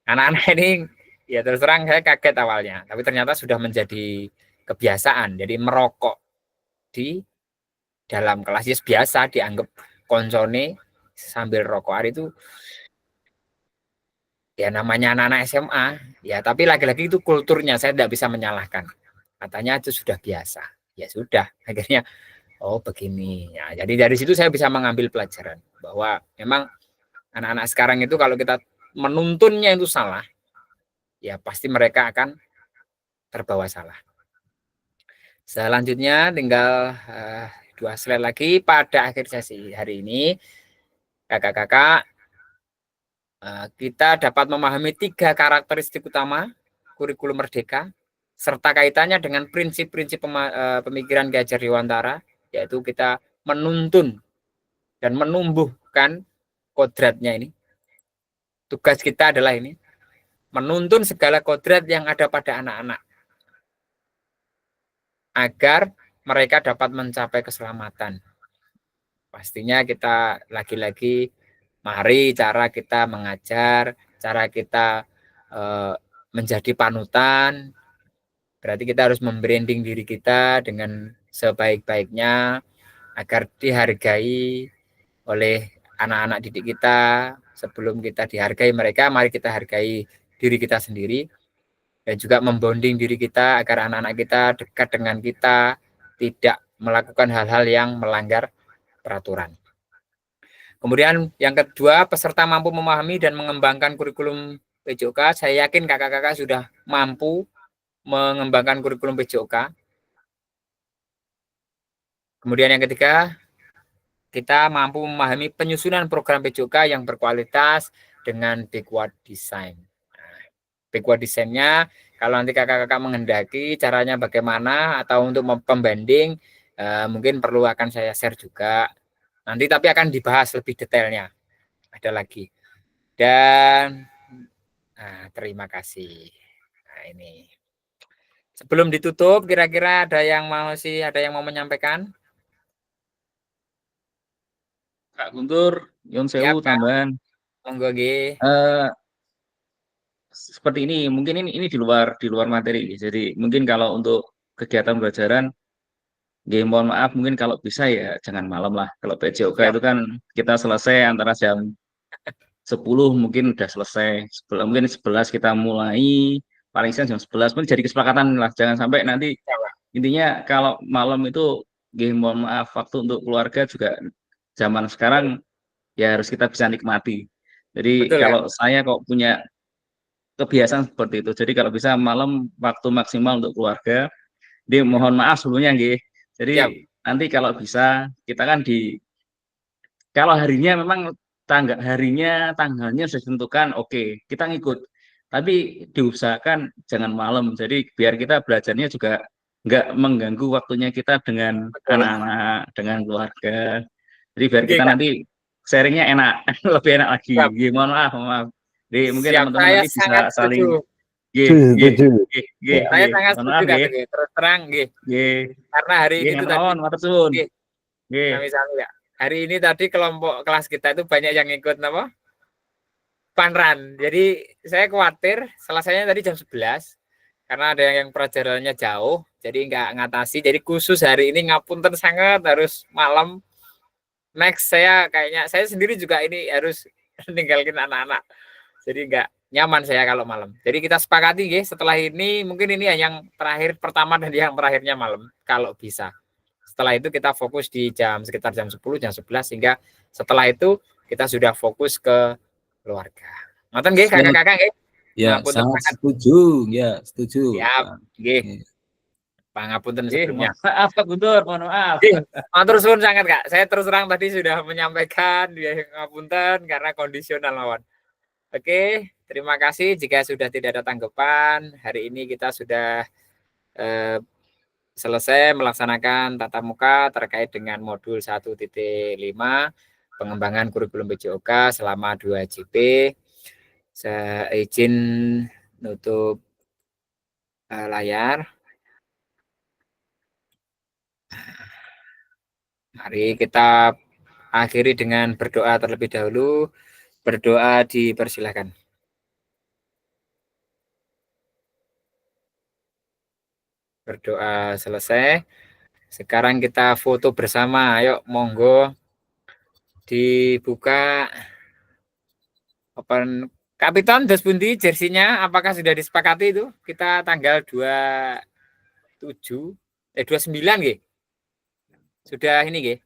Anak-anak ini, ya terus terang saya kaget awalnya, tapi ternyata sudah menjadi kebiasaan. Jadi merokok di dalam kelas ya biasa, dianggap koncone sambil rokok. Hari itu ya namanya anak-anak SMA, ya tapi lagi-lagi itu kulturnya, saya tidak bisa menyalahkan. Katanya itu sudah biasa. Ya sudah, akhirnya oh begini. Ya, jadi dari situ saya bisa mengambil pelajaran bahwa memang anak-anak sekarang itu kalau kita menuntunnya itu salah, ya pasti mereka akan terbawa salah. Selanjutnya tinggal 2 slide lagi. Pada akhir sesi hari ini, kakak-kakak, kita dapat memahami 3 karakteristik utama kurikulum merdeka, serta kaitannya dengan prinsip-prinsip pemikiran Ki Hajar Dewantara, yaitu kita menuntun dan menumbuhkan kodratnya ini. Tugas kita adalah ini, menuntun segala kodrat yang ada pada anak-anak agar mereka dapat mencapai keselamatan. Pastinya kita lagi-lagi mari cara kita mengajar, cara kita menjadi panutan. Berarti kita harus membranding diri kita dengan sebaik-baiknya agar dihargai oleh anak-anak didik kita. Sebelum kita dihargai mereka, mari kita hargai diri kita sendiri. Dan juga membonding diri kita agar anak-anak kita dekat dengan kita, tidak melakukan hal-hal yang melanggar peraturan. Kemudian yang kedua, peserta mampu memahami dan mengembangkan kurikulum PJOK. Saya yakin kakak-kakak sudah mampu mengembangkan kurikulum PJOK. Kemudian yang ketiga, kita mampu memahami penyusunan program PJOK yang berkualitas dengan backward design. Backward design-nya, kalau nanti kakak-kakak menghendaki caranya bagaimana atau untuk pembanding, mungkin perlu akan saya share juga. Nanti tapi akan dibahas lebih detailnya. Ada lagi. Dan terima kasih. Nah ini. Sebelum ditutup, kira-kira ada yang mau menyampaikan? Kak Guntur, Yon Sewu tambahan. Monggo nggih. Seperti ini, mungkin ini di luar materi. Jadi mungkin kalau untuk kegiatan pembelajaran, mohon maaf, mungkin kalau bisa ya jangan malam lah. Kalau PJOK itu kan kita selesai antara jam 10 mungkin udah selesai. Mungkin 11 kita mulai, paling siang jam 11 mungkin jadi kesepakatan lah. Jangan sampai nanti intinya kalau malam itu mohon maaf, waktu untuk keluarga juga zaman sekarang ya harus kita bisa nikmati. Jadi betul, kalau saya kok punya kebiasaan seperti itu. Jadi kalau bisa malam waktu maksimal untuk keluarga. Jadi mohon maaf sebelumnya nggih. Jadi nanti kalau bisa kita kan kalau harinya memang tanggalnya sudah ditentukan, oke, kita ngikut. Tapi diusahakan jangan malam. Jadi biar kita belajarnya juga nggak mengganggu waktunya kita dengan anak-anak, dengan keluarga. Jadi biar kita nanti sharingnya enak, lebih enak lagi. Mohon maaf. Jadi mungkin teman-teman nanti bisa saling saya sangat setuju terus terang karena hari ini itu tadi hari ini tadi kelompok kelas kita itu banyak yang ikut fun run. Jadi saya khawatir selesainya tadi jam 11 karena ada yang pelajarannya jauh, jadi nggak ngatasi. Jadi khusus hari ini ngapunten sangat harus malam. Next saya sendiri juga ini harus ninggalin anak-anak. Jadi nggak nyaman saya kalau malam. Jadi kita sepakati nggih, setelah ini mungkin ini yang terakhir pertama dan yang terakhirnya malam kalau bisa. Setelah itu kita fokus di sekitar jam 10, jam 11 sehingga setelah itu kita sudah fokus ke keluarga. Ngoten nggih kakak-kakak nggih. Ya, Ngapunten sangat sangat. setuju. Ya, setuju. Siap, nggih. Nggih. Pangapunten Nggih, sebelumnya. mohon maaf Pak Guntur, mohon maaf. Matur suwun sangat Kak. Saya terus terang tadi sudah menyampaikan ya ngapunten karena kondisional lawan. Oke, terima kasih jika sudah tidak ada tanggapan. Hari ini kita sudah selesai melaksanakan tatap muka terkait dengan modul 1.5 pengembangan kurikulum PJOK selama 2 JP. Saya izin nutup layar. Mari kita akhiri dengan berdoa terlebih dahulu. Berdoa dipersilakan. Berdoa selesai. Sekarang kita foto bersama. Ayo, monggo dibuka. Open Kapitan Dasbundi jersinya apakah sudah disepakati itu? Kita tanggal 29 nggih. Sudah ini nggih.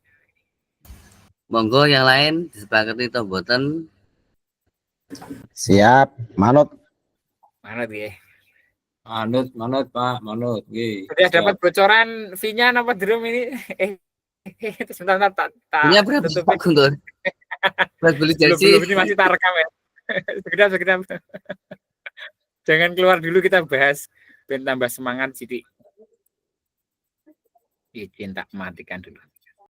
Monggo yang lain disepakati toh mboten. Siap, manut. Mana nggih? Manut Pak, manut. Nggih. Sudah dapat bocoran fee-nya apa drum ini? Sebentar tak Punya berapa tutupin. Pak Guntur? Buat beli Belum, jersey. ini masih tak rekam ya. Sekedap. Jangan keluar dulu, kita bahas ben tambah semangat Siti. Izin tak matikan dulu.